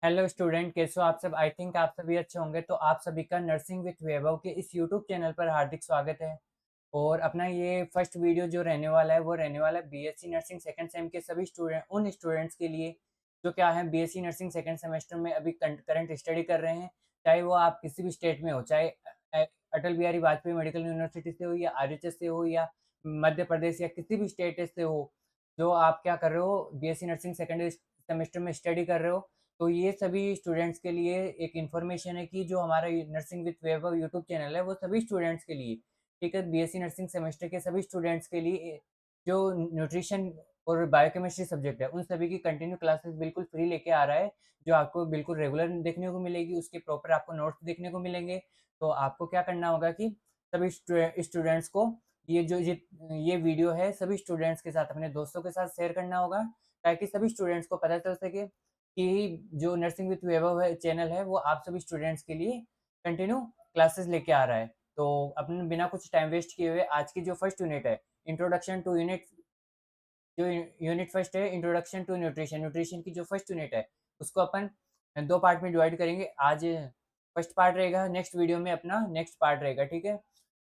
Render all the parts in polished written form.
Hello student, कैसे हो आप सब? आई थिंक आप सभी अच्छे होंगे। तो आप सभी का नर्सिंग विथ वैभव के इस यूट्यूब चैनल पर हार्दिक स्वागत है। और अपना ये फर्स्ट वीडियो जो रहने वाला है वो रहने वाला है बीएससी नर्सिंग सेकंड सेम के सभी स्टूडेंट्स के लिए जो क्या है बीएससी नर्सिंग सेकंड सेमेस्टर में अभी करंट स्टडी कर रहे हैं। चाहे वो आप किसी भी स्टेट में हो, चाहे अटल बिहारी वाजपेयी मेडिकल यूनिवर्सिटी से हो या आरएचएस से हो या मध्य प्रदेश या किसी भी स्टेट से हो, जो आप क्या कर रहे हो बीएससी नर्सिंग सेकंड सेमेस्टर में स्टडी कर रहे हो। तो ये सभी स्टूडेंट्स के लिए एक इन्फॉर्मेशन है कि जो हमारा nursing with Vaibhav YouTube channel है वो सभी स्टूडेंट्स के लिए, ठीक है, बीएससी नर्सिंग सेमेस्टर के सभी स्टूडेंट्स के लिए जो न्यूट्रिशन और बायोकेमिस्ट्री सब्जेक्ट है उन सभी की कंटिन्यू क्लासेस बिल्कुल फ्री लेके आ रहा है। जो आपको बिल्कुल रेगुलर देखने को मिलेगी, उसके प्रॉपर आपको नोट्स देखने को मिलेंगे। तो आपको क्या करना होगा कि सभी स्टूडेंट्स को ये वीडियो है सभी स्टूडेंट्स के साथ, अपने दोस्तों के साथ शेयर करना होगा, ताकि सभी स्टूडेंट्स को पता चल सके कि जो नर्सिंग विद वैभव है चैनल है वो आप सभी स्टूडेंट्स के लिए कंटिन्यू क्लासेस लेके आ रहा है। तो अपने बिना कुछ टाइम वेस्ट किए हुए आज की जो फर्स्ट यूनिट है, इंट्रोडक्शन टू यूनिट जो यूनिट फर्स्ट है इंट्रोडक्शन टू न्यूट्रिशन, न्यूट्रिशन की जो फर्स्ट यूनिट है उसको अपन 2 पार्ट में डिवाइड करेंगे। आज फर्स्ट पार्ट रहेगा, नेक्स्ट वीडियो में अपना नेक्स्ट पार्ट रहेगा, ठीक है?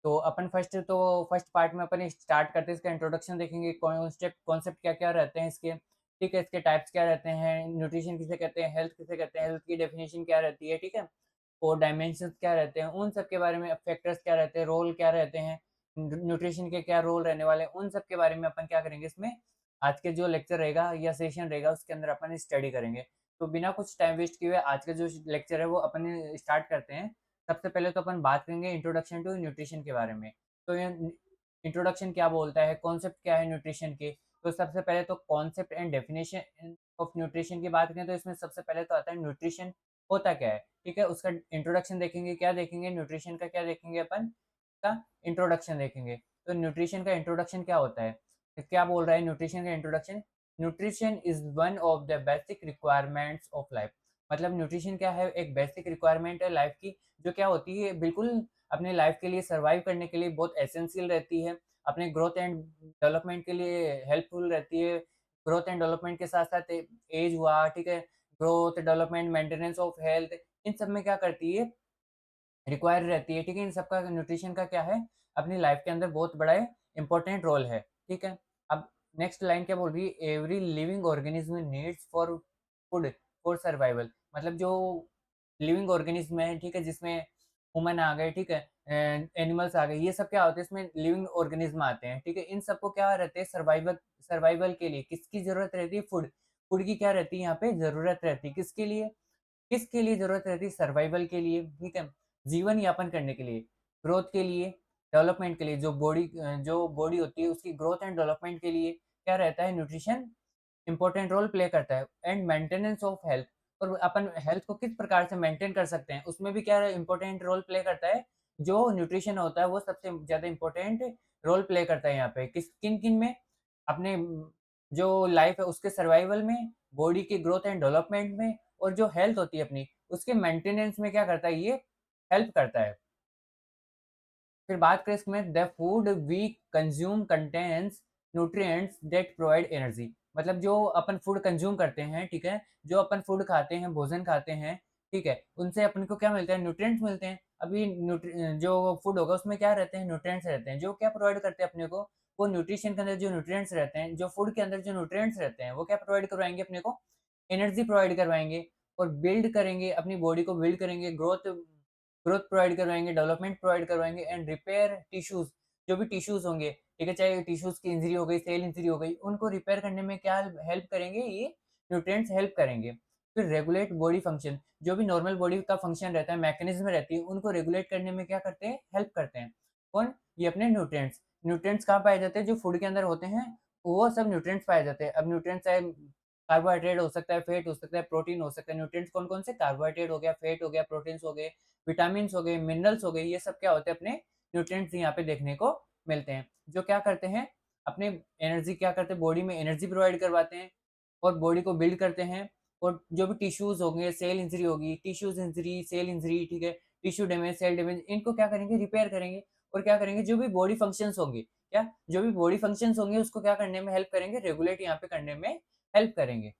तो अपन फर्स्ट पार्ट में अपन स्टार्ट करते हैं, इसका इंट्रोडक्शन देखेंगे, कॉन्सेप्ट कॉन्सेप्ट क्या-क्या रहते हैं इसके, ठीक है? इसके टाइप्स क्या रहते हैं, न्यूट्रिशन किसे कहते हैं, हेल्थ किसे कहते हैं, हेल्थ की डेफिनिशन क्या रहती है, ठीक है? और डायमेंशंस क्या रहते हैं, उन सब के बारे में, फैक्टर्स क्या रहते हैं, रोल क्या रहते हैं, न्यूट्रिशन के क्या रोल रहने वाले हैं, उन सब के बारे में अपन क्या करेंगे इसमें, आज के जो लेक्चर रहेगा या सेशन रहेगा उसके अंदर अपन स्टडी करेंगे। तो बिना कुछ टाइम वेस्ट किए हुए आज का जो लेक्चर है वो अपन स्टार्ट करते हैं। सबसे पहले तो अपन बात करेंगे इंट्रोडक्शन टू न्यूट्रिशन के बारे में। तो ये इंट्रोडक्शन क्या बोलता है, कॉन्सेप्ट क्या है न्यूट्रिशन के। तो सबसे पहले तो concept and definition of nutrition की बात करें तो इसमें सबसे पहले तो आता है न्यूट्रिशन होता क्या है, ठीक है? उसका इंट्रोडक्शन देखेंगे, क्या देखेंगे, न्यूट्रिशन का क्या देखेंगे अपन, का इंट्रोडक्शन देखेंगे। तो न्यूट्रिशन का इंट्रोडक्शन क्या होता है? तो क्या बोल रहा है न्यूट्रिशन का introduction? Nutrition is one of the basic requirements of life. मतलब न्यूट्रिशन क्या है, एक बेसिक रिक्वायरमेंट है लाइफ की, जो क्या होती है बिल्कुल अपने लाइफ के लिए सर्वाइव करने के लिए बहुत एसेंशियल रहती है। अपने ग्रोथ एंड डेवलपमेंट के लिए हेल्पफुल रहती है। ग्रोथ एंड डेवलपमेंट के साथ-साथ एज हुआ, ठीक है? Growth, development, maintenance of health, इन सब में क्या करती है, रिक्वायर रहती है, ठीक है? इन सब का न्यूट्रिशन का क्या है, अपनी लाइफ के अंदर बहुत बड़ा इम्पोर्टेंट रोल है, ठीक है? अब नेक्स्ट लाइन क्या बोल रही है, every living organism needs for food for survival. मतलब जो लिविंग ऑर्गेनिज्म है, ठीक है? जिसमें ह्यूमन आ गए, ठीक है? एनिमल्स आ गए, ये सब क्या होते हैं, इसमें लिविंग ऑर्गेनिज्म आते हैं, ठीक है? इन सबको क्या रहते हैं, सर्वाइवल सर्वाइवल के लिए किसकी ज़रूरत रहती है? फूड। फूड की क्या रहती है यहाँ पे ज़रूरत रहती है, किसके लिए? किसके लिए ज़रूरत रहती है? सर्वाइवल के लिए, ठीक है? जीवन यापन करने के लिए, ग्रोथ के लिए, डेवलपमेंट के लिए, जो बॉडी होती है उसकी ग्रोथ एंड डेवलपमेंट के लिए क्या रहता है, न्यूट्रिशन इम्पोर्टेंट रोल प्ले करता है। एंड मेंटेनेंस ऑफ हेल्थ, और अपन हेल्थ को किस प्रकार से मेंटेन कर सकते हैं, उसमें भी क्या इम्पोर्टेंट रोल प्ले करता है। जो न्यूट्रिशन होता है वो सबसे ज़्यादा इम्पोर्टेंट रोल प्ले करता है यहाँ पे। किन-किन में? अपने जो लाइफ है उसके सर्वाइवल में, बॉडी की ग्रोथ एंड डेवलपमेंट में, और जो हेल्थ होती है अपनी, उसके मेंटेनेंस में क्या करता है ये, हेल्प करता है। फिर बात करें इसमें, the food we consume contains nutrients that provide energy. मतलब जो अपन फूड कंज्यूम करते हैं, ठीक है? जो अपन फूड खाते हैं, भोजन खाते हैं, ठीक है? उनसे अपन को क्या मिलता है, न्यूट्रिएंट्स मिलते हैं। अभी जो फूड होगा उसमें क्या रहते हैं, न्यूट्रिएंट्स रहते हैं। जो क्या प्रोवाइड करते हैं अपने को, वो न्यूट्रिशन के अंदर जो न्यूट्रिएंट्स रहते हैं, जो फूड के अंदर जो न्यूट्रिएंट्स रहते हैं, वो क्या प्रोवाइड करवाएँगे अपने को? एनर्जी प्रोवाइड करवाएँगे, और बिल्ड करेंगे, अपनी बॉडी को बिल्ड करेंगे, ग्रोथ ग्रोथ प्रोवाइड करवाएँगे, डेवलपमेंट प्रोवाइड करवाएँगे एंड रिपेयर टिश्यूज़। जो भी टिश्यूज़ होंगे, ठीक है? चाहे टिश्यूज़ की इंजरी हो गई, सेल इंजरी हो गई, उनको रिपेयर करने में क्या हेल्प करेंगे, ये न्यूट्रिएंट्स हेल्प करेंगे। फिर रेगुलेट बॉडी फंक्शन, जो भी नॉर्मल बॉडी का फंक्शन रहता है, मैकेनिज़्म रहती है, उनको रेगुलेट करने में क्या करते हैं, हेल्प करते हैं। कौन? ये अपने न्यूट्रिएंट्स। न्यूट्रिएंट्स कहाँ पाए जाते हैं? जो फूड के अंदर होते हैं, वो सब न्यूट्रिएंट्स पाए जाते हैं। अब न्यूट्रिएंट्स चाहे कार्बोहाइड्रेट हो सकता है, फैट हो सकता है, प्रोटीन हो सकता है। न्यूट्रिएंट्स कौन-कौन से? कार्बोहाइड्रेट हो गया, फैट हो गया, प्रोटीन्स हो गए, विटामिन्स हो गए, मिनरल्स हो गए, ये सब क्या होते हैं, अपने न्यूट्रिएंट्स यहाँ पे देखने को मिलते हैं। जो क्या करते हैं, अपने एनर्जी क्या करते हैं, बॉडी में एनर्जी प्रोवाइड करवाते हैं और बॉडी को बिल्ड करते हैं। और जो भी टिश्यूज़ होंगे, सेल इंजरी होगी, टिश्यूज़ इंजरी, सेल इंजरी, ठीक है? टिश्यू डैमेज, सेल डैमेज, इनको क्या करेंगे, रिपेयर करेंगे। और क्या करेंगे, जो भी बॉडी फंक्शंस होंगे, क्या? जो भी बॉडी फंक्शंस होंगे उसको क्या करने में हेल्प करेंगे, रेगुलेट यहाँ पे करने में हेल्प करेंगे।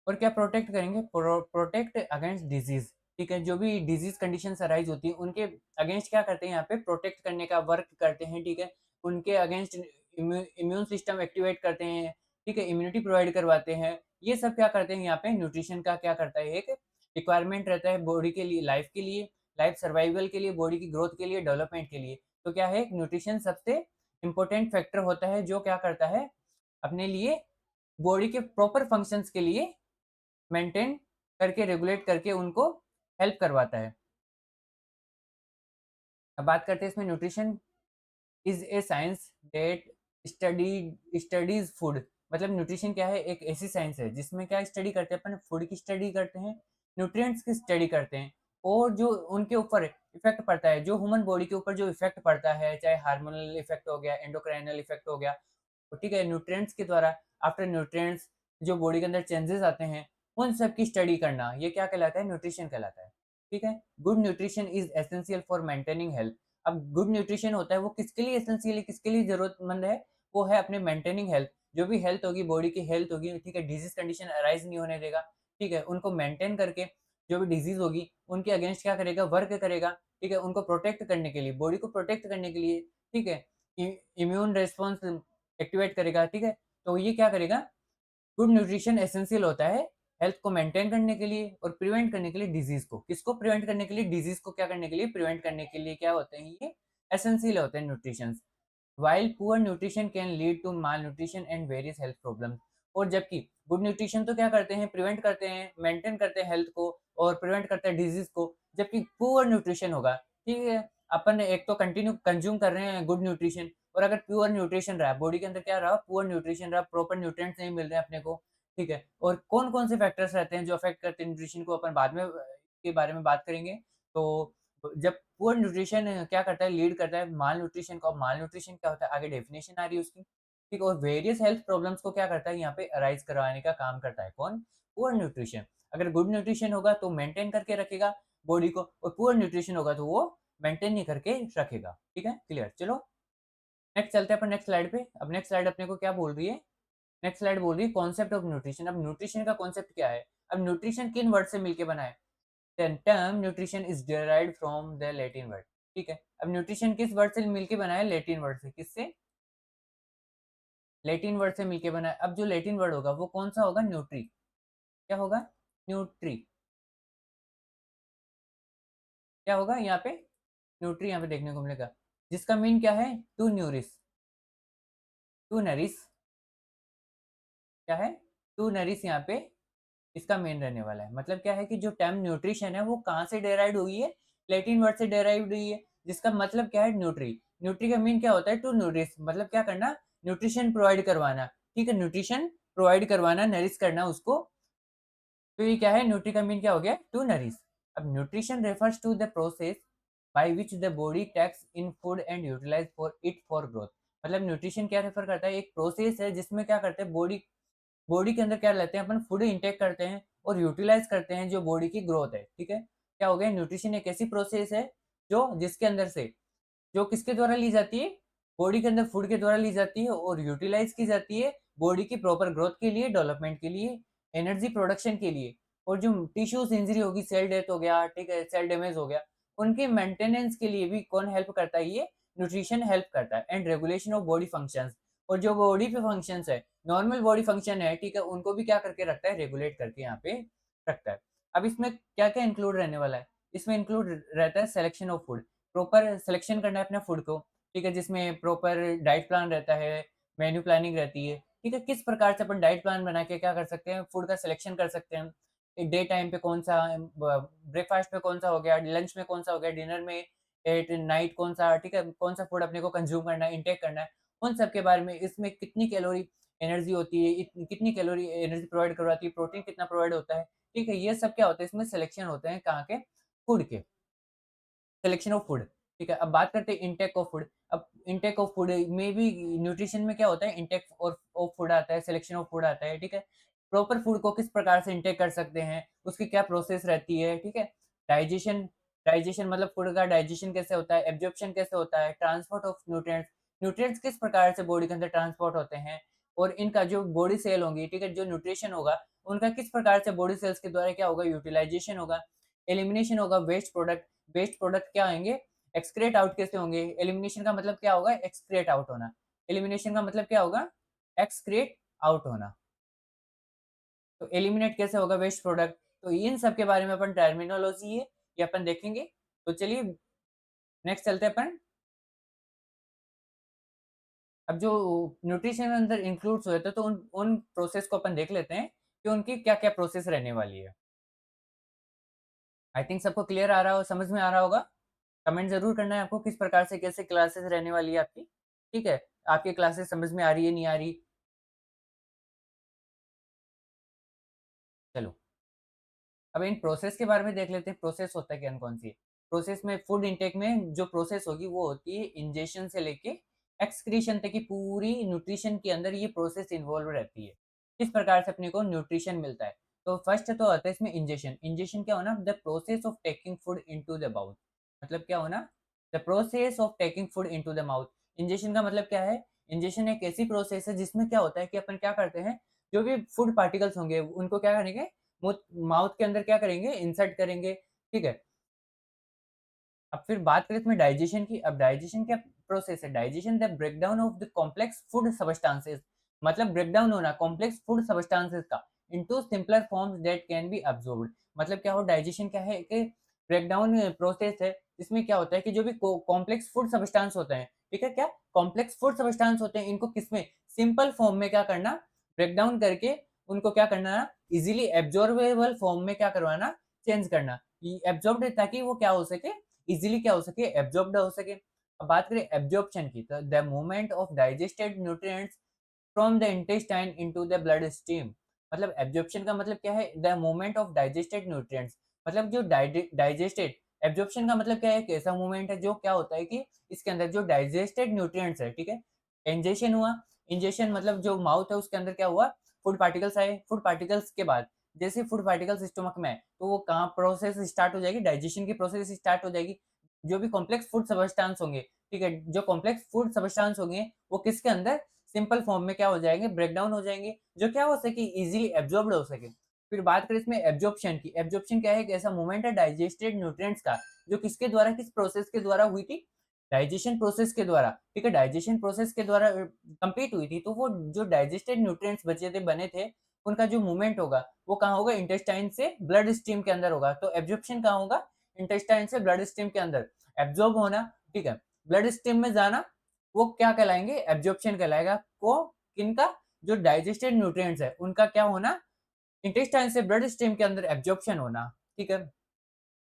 और क्या प्रोटेक्ट करेंगे? प्रोटेक्ट अगेंस्ट डिजीज़, ठीक है? जो भी डिजीज़ कंडीशंस अराइज़ होती हैं, उनके अगेंस्ट क्या करते हैं यहाँ पे प्रोटेक्ट करने का वर्क करते हैं, ठीक है? उनके अगेंस्ट इम्यून सिस्टम एक्टिवेट करते हैं, ठीक है? इम्यूनिटी प्रोवाइड करवाते हैं। ये सब क्या करते हैं यहाँ पे न्यूट्रिशन का क्या करता है, एक रिक्वायरमेंट रहता है बॉडी के लिए, लाइफ सर्वाइवल के लिए, बॉडी की ग्रोथ के लिए, डेवलपमेंट के लिए। तो क्या है न्यूट्रिशन सबसे इम्पोर्टेंट फैक्टर होता है जो क्या करता है, अपने लिए बॉडी के प्रॉपर फंक्शंस के लिए मेंटेन करके, रेगुलेट करके उनको हेल्प करवाता है। अब बात करते हैं इसमें nutrition is a science that studies food. मतलब न्यूट्रिशन क्या है, एक ऐसी साइंस है जिसमें क्या स्टडी करते हैं, अपन फूड की स्टडी करते हैं, न्यूट्रिएंट्स की स्टडी करते हैं और जो उनके ऊपर इफ़ेक्ट पड़ता है, जो ह्यूमन बॉडी के ऊपर जो इफ़ेक्ट पड़ता है, चाहे हार्मोनल इफ़ेक्ट हो गया, एंडोक्राइनल इफ़ेक्ट हो गया, तो ठीक है, न्यूट्रिएंट्स के द्वारा आफ्टर न्यूट्रिएंट्स जो बॉडी के अंदर चेंजेस आते हैं, उन सब की स्टडी करना, ये क्या कहलाता है? न्यूट्रिशन कहलाता है। ठीक है? Good nutrition is essential for maintaining health. अब गुड न्यूट्रिशन होता है वो किसके लिए एसेंशियल है, किसके लिए ज़रूरतमंद है? वो है अपने मेंटेनिंग हेल्थ। जो भी हेल्थ होगी, बॉडी की हेल्थ होगी, ठीक है? डिजीज़ कंडीशन अराइज़ नहीं होने देगा, ठीक है? उनको मेंटेन करके जो भी डिजीज़ होगी, उनके अगेंस्ट क्या करेगा? वर्क करेगा, ठीक है? उनको प्रोटेक्ट करने के लिए, बॉडी को प्रोटेक्ट करने के लिए, ठीक है? इ इम्यून रिस्पॉन्स एक्टिवेट करेगा, ठीक है? तो ये क्या करेगा? गुड न्यूट्रिशन एसेंशियल होता है हेल्थ को मेंटेन करने के लिए और प्रिवेंट करने के लिए डिजीज़ को। किसको प्रिवेंट करने के लिए? डिजीज़ को क्या करने के लिए? प्रिवेंट करने के लिए क्या होते हैं ये? एसेंशियल होते हैं nutritions. While poor nutrition can lead to malnutrition and various health problems. और जबकि गुड न्यूट्रिशन तो क्या करते हैं? प्रिवेंट करते हैं, मेंटेन करते हैं हेल्थ को और प्रिवेंट करते हैं डिजीज़ को। जबकि पुअर न्यूट्रिशन होगा, ठीक है? अपन एक तो कंटिन्यू कंज़्यूम कर रहे हैं गुड न्यूट्रिशन और अगर प्योर न्यूट्रिशन रहा, बॉडी के अंदर क्या रहा? पुअर न्यूट्रिशन रहा, प्रॉपर न्यूट्रिएंट्स नहीं मिल रहे हैं अपने को, ठीक है? और कौन-कौन से फैक्टर्स रहते हैं जो अफ़ेक्ट करते हैं न्यूट्रिशन को, अपन बाद में के बारे में बात करेंगे। तो जब पुअर न्यूट्रिशन क्या करता है? लीड करता है माल न्यूट्रिशन को। अब माल न्यूट्रिशन क्या होता है? आगे डेफिनिशन आ रही है उसकी, ठीक है? और वेरियस हेल्थ प्रॉब्लम्स को क्या करता है? यहाँ पे अराइज़ करवाने का काम करता है कौन? Poor nutrition. अगर गुड न्यूट्रिशन होगा तो मेंटेन करके रखेगा बॉडी को और पुअर न्यूट्रिशन होगा तो वो मेंटेन नहीं करके रखेगा, ठीक है? क्लियर? चलो नेक्स्ट चलते हैं अपन नेक्स्ट स्लाइड पे। अब नेक्स्ट स्लाइड अपने को क्या बोल रही है? नेक्स्ट स्लाइड बोल रही है कॉन्सेप्ट ऑफ न्यूट्रिशन। अब न्यूट्रिशन का कॉन्सेप्ट क्या है? अब न्यूट्रिशन किन वर्ड से मिलके बना है? The term nutrition is derived from the Latin word, ठीक है? अब न्यूट्रिशन किस वर्ड से मिलके बना है? लैटिन वर्ड से। किससे? लैटिन वर्ड से मिलके बना है। अब जो लैटिन वर्ड होगा वो कौन-सा होगा? न्यूट्री। क्या होगा? न्यूट्री। क्या होगा यहाँ पे? न्यूट्री यहाँ पे देखने को मिलेगा। जिसका मीन क्या है? To nourish. टू नरिश क्या है? टू नरिश यहाँ पे इसका मेन रहने वाला है। मतलब क्या है कि जो टर्म न्यूट्रिशन है वो कहाँ से डेराइव्ड हुई है? लैटिन वर्ड से डेराइव्ड हुई है, जिसका मतलब क्या है? न्यूट्री। न्यूट्री का मीन क्या होता है? टू नूरिश मतलब क्या करना? न्यूट्रिशन प्रोवाइड करवाना, ठीक है? न्यूट्रिशन प्रोवाइड करवाना, नरिश करना उसको। तो ये क्या है? न्यूट्री का मीन क्या हो गया? To nourish. अब nutrition refers to the process by which the body takes in food and utilize for it for growth. मतलब न्यूट्रिशन क्या रेफर करता है? एक प्रोसेस है जिसमें क्या करते हैं बॉडी बॉडी के अंदर क्या लेते हैं अपन? फूड इनटेक करते हैं और यूटिलाइज करते हैं जो बॉडी की ग्रोथ है, ठीक है? क्या हो गया? न्यूट्रिशन एक ऐसी प्रोसेस है जो जिसके अंदर से जो किसके द्वारा ली जाती है? बॉडी के अंदर फूड के द्वारा ली जाती है और यूटिलाइज की जाती है बॉडी की प्रॉपर ग्रोथ के लिए, डेवलपमेंट के लिए, एनर्जी प्रोडक्शन के लिए। और जो टिश्यूज़ इंजरी होगी, सेल डेथ हो गया, ठीक है? सेल डैमेज हो गया, उनके मेंटेनेंस के लिए भी कौन हेल्प करता है? ये न्यूट्रिशन हेल्प करता है and regulation of body functions. और जो बॉडी पे फंक्शंस है, नॉर्मल बॉडी फंक्शन है, ठीक है? उनको भी क्या करके रखता है? रेगुलेट करके यहाँ पे रखता है। अब इसमें क्या-क्या इंक्लूड रहने वाला है? इसमें इंक्लूड रहता है selection of food. Proper selection करना है अपने फूड को, ठीक है? जिसमें प्रॉपर डाइट प्लान रहता है, मेन्यू प्लानिंग रहती है, ठीक है? किस प्रकार से अपन डाइट प्लान बना के क्या कर सकते हैं? फूड का सिलेक्शन कर सकते हैं। डे टाइम पे कौन-सा ब्रेकफास्ट में कौन-सा हो गया, लंच में कौन-सा हो गया, डिनर में, एट नाइट कौन-सा, ठीक है? कौन-सा फूड अपने को कंज़्यूम करना है, इनटेक करना है, उन सब के बारे में, इसमें कितनी कैलोरी एनर्जी होती है, कितनी कैलोरी एनर्जी प्रोवाइड करवाती है, प्रोटीन कितना प्रोवाइड होता है, ठीक है? ये सब क्या होता है? इसमें सिलेक्शन होते हैं कहाँ के? फूड के। सिलेक्शन ऑफ फूड, ठीक है? अब बात करते हैं इनटेक ऑफ फूड। अब इनटेक ऑफ फूड में भी न्यूट्रिशन में क्या होता है? इनटेक और ऑफ फूड आता है, सिलेक्शन ऑफ फूड आता है, ठीक है? प्रॉपर फूड को किस प्रकार से इनटेक कर सकते हैं, उसकी क्या प्रोसेस रहती है, ठीक है? डाइजेशन डाइजेशन मतलब फूड का डाइजेशन कैसे होता है, एब्ज़ॉर्प्शन कैसे होता है, ट्रांसपोर्ट ऑफ न्यूट्रिएंट्स, न्यूट्रिएंट्स किस प्रकार से बॉडी के अंदर ट्रांसपोर्ट होते हैं और इनका जो बॉडी सेल होंगी, ठीक है? जो न्यूट्रिशन होगा, उनका किस प्रकार से बॉडी सेल्स के द्वारा क्या होगा, यूटिलाइजेशन होगा, एलिमिनेशन होगा, वेस्ट प्रोडक्ट क्या होंगे, एक्सक्रेट आउट कैसे होंगे। एलिमिनेशन का मतलब क्या होगा, एक्सक्रेट आउट होना। एलिमिनेशन का मतलब क्या होगा, एक्सक्रेट आउट होना। तो एलिमिनेट कैसे होगा वेस्ट प्रोडक्ट, तो इन सब के बारे में अपन टर्मिनोलॉजी है ये अपन देखेंगे। तो चलिए नेक्स्ट चलते हैं अपन। अब जो न्यूट्रिशन अंदर इंक्लूड्स हुए थे तो उन उन प्रोसेस को अपन देख लेते हैं कि उनकी क्या-क्या प्रोसेस रहने वाली है। आई थिंक सबको क्लियर आ रहा हो, समझ में आ रहा होगा? कमेंट ज़रूर करना है आपको किस प्रकार से कैसे क्लासेस रहने वाली है आपकी, ठीक है? आपकी क्लासेस समझ में आ रही है, नहीं आ रही? चलो, अब इन प्रोसेस के बारे में देख लेते हैं, प्रोसेस होता है कौन-कौन सी? प्रोसेस में फूड इंटेक में जो प्रोसेस होगी वो होती है इंजेशन से लेके एक्सक्रीशन तक की पूरी न्यूट्रिशन के अंदर ये प्रोसेस इन्वॉल्व रहती है। किस प्रकार से अपने को न्यूट्रिशन मिलता है? तो फर्स्ट तो आता है इसमें इंजेशन। इंजेशन क्या होना? The process of taking food into the mouth. मतलब क्या होना? The process of taking food into the mouth. Ingestion का मतलब क्या है? इंजेशन एक ऐसी प्रोसेस है जिसमें क्या होता है कि अपन क्या करते हैं, जो भी फूड पार्टिकल्स होंगे उनको क्या करेंगे, मुत माउथ के अंदर क्या करेंगे, इंसर्ट करेंगे, ठीक है? अब फिर बात करें इसमें डाइजेशन की। अब डाइजेशन क्या प्रोसेस है? Digestion the breakdown of the complex food substances. मतलब ब्रेकडाउन होना कॉम्प्लेक्स फूड सब्सटेंसेस का into simpler forms that can be absorbed. मतलब क्या हो, डाइजेशन क्या है कि ब्रेकडाउन प्रोसेस है जिसमें क्या होता है कि जो भी कॉम्प्लेक्स फूड सब्सटेंस होते हैं, ठीक है, क्या कॉम्प्लेक्स फूड सब्सटेंस होते हैं, इनको किसमें, सिंपल फॉर्म में क्या करना, ब्रेक डाउन करके उनको क्या करना, इजीली एब्जॉर्बेबल फॉर्म में क्या करवाना, चेंज करना। एब्जॉर्ब ताकि वो क्या हो सके, इजीली क्या हो सके, एब्जॉर्ब्ड हो सके। अब बात करें एब्जॉर्प्शन की, तो the movement of digested nutrients from the intestine into the blood stream. मतलब एब्जॉर्प्शन का मतलब क्या है, the movement of digested nutrients. मतलब जो डाइजेस्टेड, एब्जॉर्प्शन का मतलब क्या है, एक ऐसा मूवमेंट है जो क्या होता है कि इसके अंदर जो डाइजेस्टेड न्यूट्रिएंट्स है, ठीक है, इंजेशन हुआ। इंजेशन मतलब जो माउथ है उसके अंदर क्या हुआ, फूड पार्टिकल्स आए। फूड पार्टिकल्स के बाद जैसे फूड पार्टिकल्स स्टमक में आए तो वो कहाँ प्रोसेस स्टार्ट हो जाएगी, डाइजेशन की प्रोसेस स्टार्ट हो जाएगी। जो भी कॉम्प्लेक्स फूड सब्सटेंस होंगे, ठीक है, जो कॉम्प्लेक्स फूड सब्सटेंस होंगे वो किसके अंदर, सिंपल फॉर्म में क्या हो जाएंगे, ब्रेक डाउन हो जाएंगे, जो क्या हो सके, इजीली एब्जॉर्ब्ड हो सके। फिर बात करें इसमें एब्जॉर्प्शन की। एब्जॉर्प्शन क्या है, एक ऐसा मूवमेंट है डाइजेस्टेड न्यूट्रिएंट्स का जो किसके द्वारा, किस प्रोसेस के द्वारा हुई थी, डाइजेशन प्रोसेस के द्वारा, ठीक है, डाइजेशन प्रोसेस के द्वारा कंप्लीट हुई थी। तो वो जो डाइजेस्टेड न्यूट्रिएंट्स बचे थे, बने थे, उनका जो मूवमेंट होगा वो कहाँ होगा, इंटेस्टाइन से ब्लड स्ट्रीम के अंदर होगा। तो एब्जॉर्प्शन कहाँ होगा, इंटेस्टाइन से ब्लड स्ट्रीम के अंदर एब्जॉर्ब होना, ठीक है, ब्लड स्ट्रीम में जाना, वो क्या कहलाएंगे, एब्जॉर्प्शन कहलाएगा। को किनका, जो डाइजेस्टेड न्यूट्रिएंट्स है उनका क्या होना, इंटेस्टाइन से ब्लड स्ट्रीम के अंदर एब्जॉर्प्शन होना, ठीक है,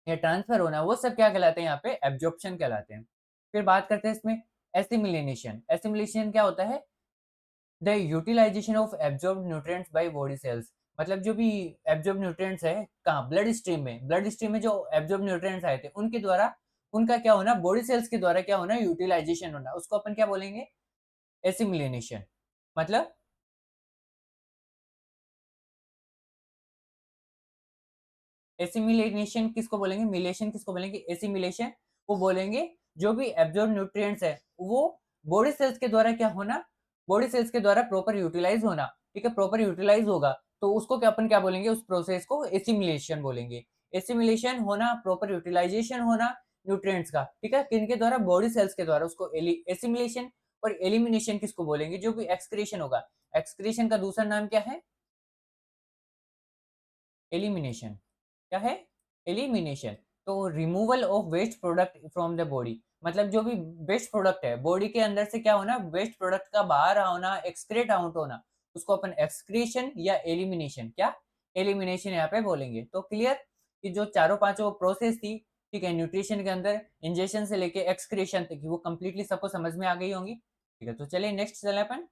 या ट्रांसफर होना, वो सब क्या कहलाते हैं, यहाँ पे एब्जॉर्प्शन कहलाते हैं। फिर बात करते हैं इसमें एसिमिलेशन। एसिमिलेशन क्या होता है, the utilisation of absorbed nutrients by body cells. मतलब जो भी एब्जॉर्ब न्यूट्रिएंट्स है कहाँ, ब्लड स्ट्रीम में, ब्लड स्ट्रीम में जो एब्जॉर्ब न्यूट्रिएंट्स आए थे उनके द्वारा, उनका क्या होना, बॉडी सेल्स के द्वारा क्या होना, यूटिलाइजेशन होना, उसको अपन क्या बोलेंगे, एसिमिलेशन। मतलब एसिमिलेशन किसको बोलेंगे, मिलेशन किसको बोलेंगे, एसिमिलेशन वो बोलेंगे जो भी एब्जॉर्ब न्यूट्रिएंट्स है वो बॉडी सेल्स के द्वारा क्या होना, बॉडी सेल्स के द्वारा प्रॉपर यूटिलाइज होना, ठीक है, प्रॉपर यूटिलाइज होगा तो उसको क्या, अपन क्या बोलेंगे, उस प्रोसेस को एसिमिलेशन बोलेंगे। एसिमिलेशन होना, प्रॉपर यूटिलाइजेशन होना न्यूट्रिएंट्स का, ठीक है, किनके द्वारा, बॉडी सेल्स के द्वारा, उसको एसिमिलेशन। और एलिमिनेशन किसको बोलेंगे, जो भी एक्सक्रीशन होगा। एक्सक्रीशन का दूसरा नाम क्या है, एलिमिनेशन। क्या है, एलिमिनेशन। तो removal of waste product from the body. मतलब जो भी वेस्ट प्रोडक्ट है बॉडी के अंदर से क्या होना, वेस्ट प्रोडक्ट का बाहर होना, एक्सक्रेट आउट होना, उसको अपन एक्सक्रीशन या एलिमिनेशन, क्या, एलिमिनेशन यहाँ पे बोलेंगे। तो क्लियर कि जो चारों पांचों प्रोसेस थी, ठीक है, न्यूट्रिशन के अंदर इंजेक्शन से लेके एक्सक्रीशन तक की, वो कंप्लीटली सबको समझ में आ गई होंगी, ठीक है। तो चलिए नेक्स्ट चले अपन।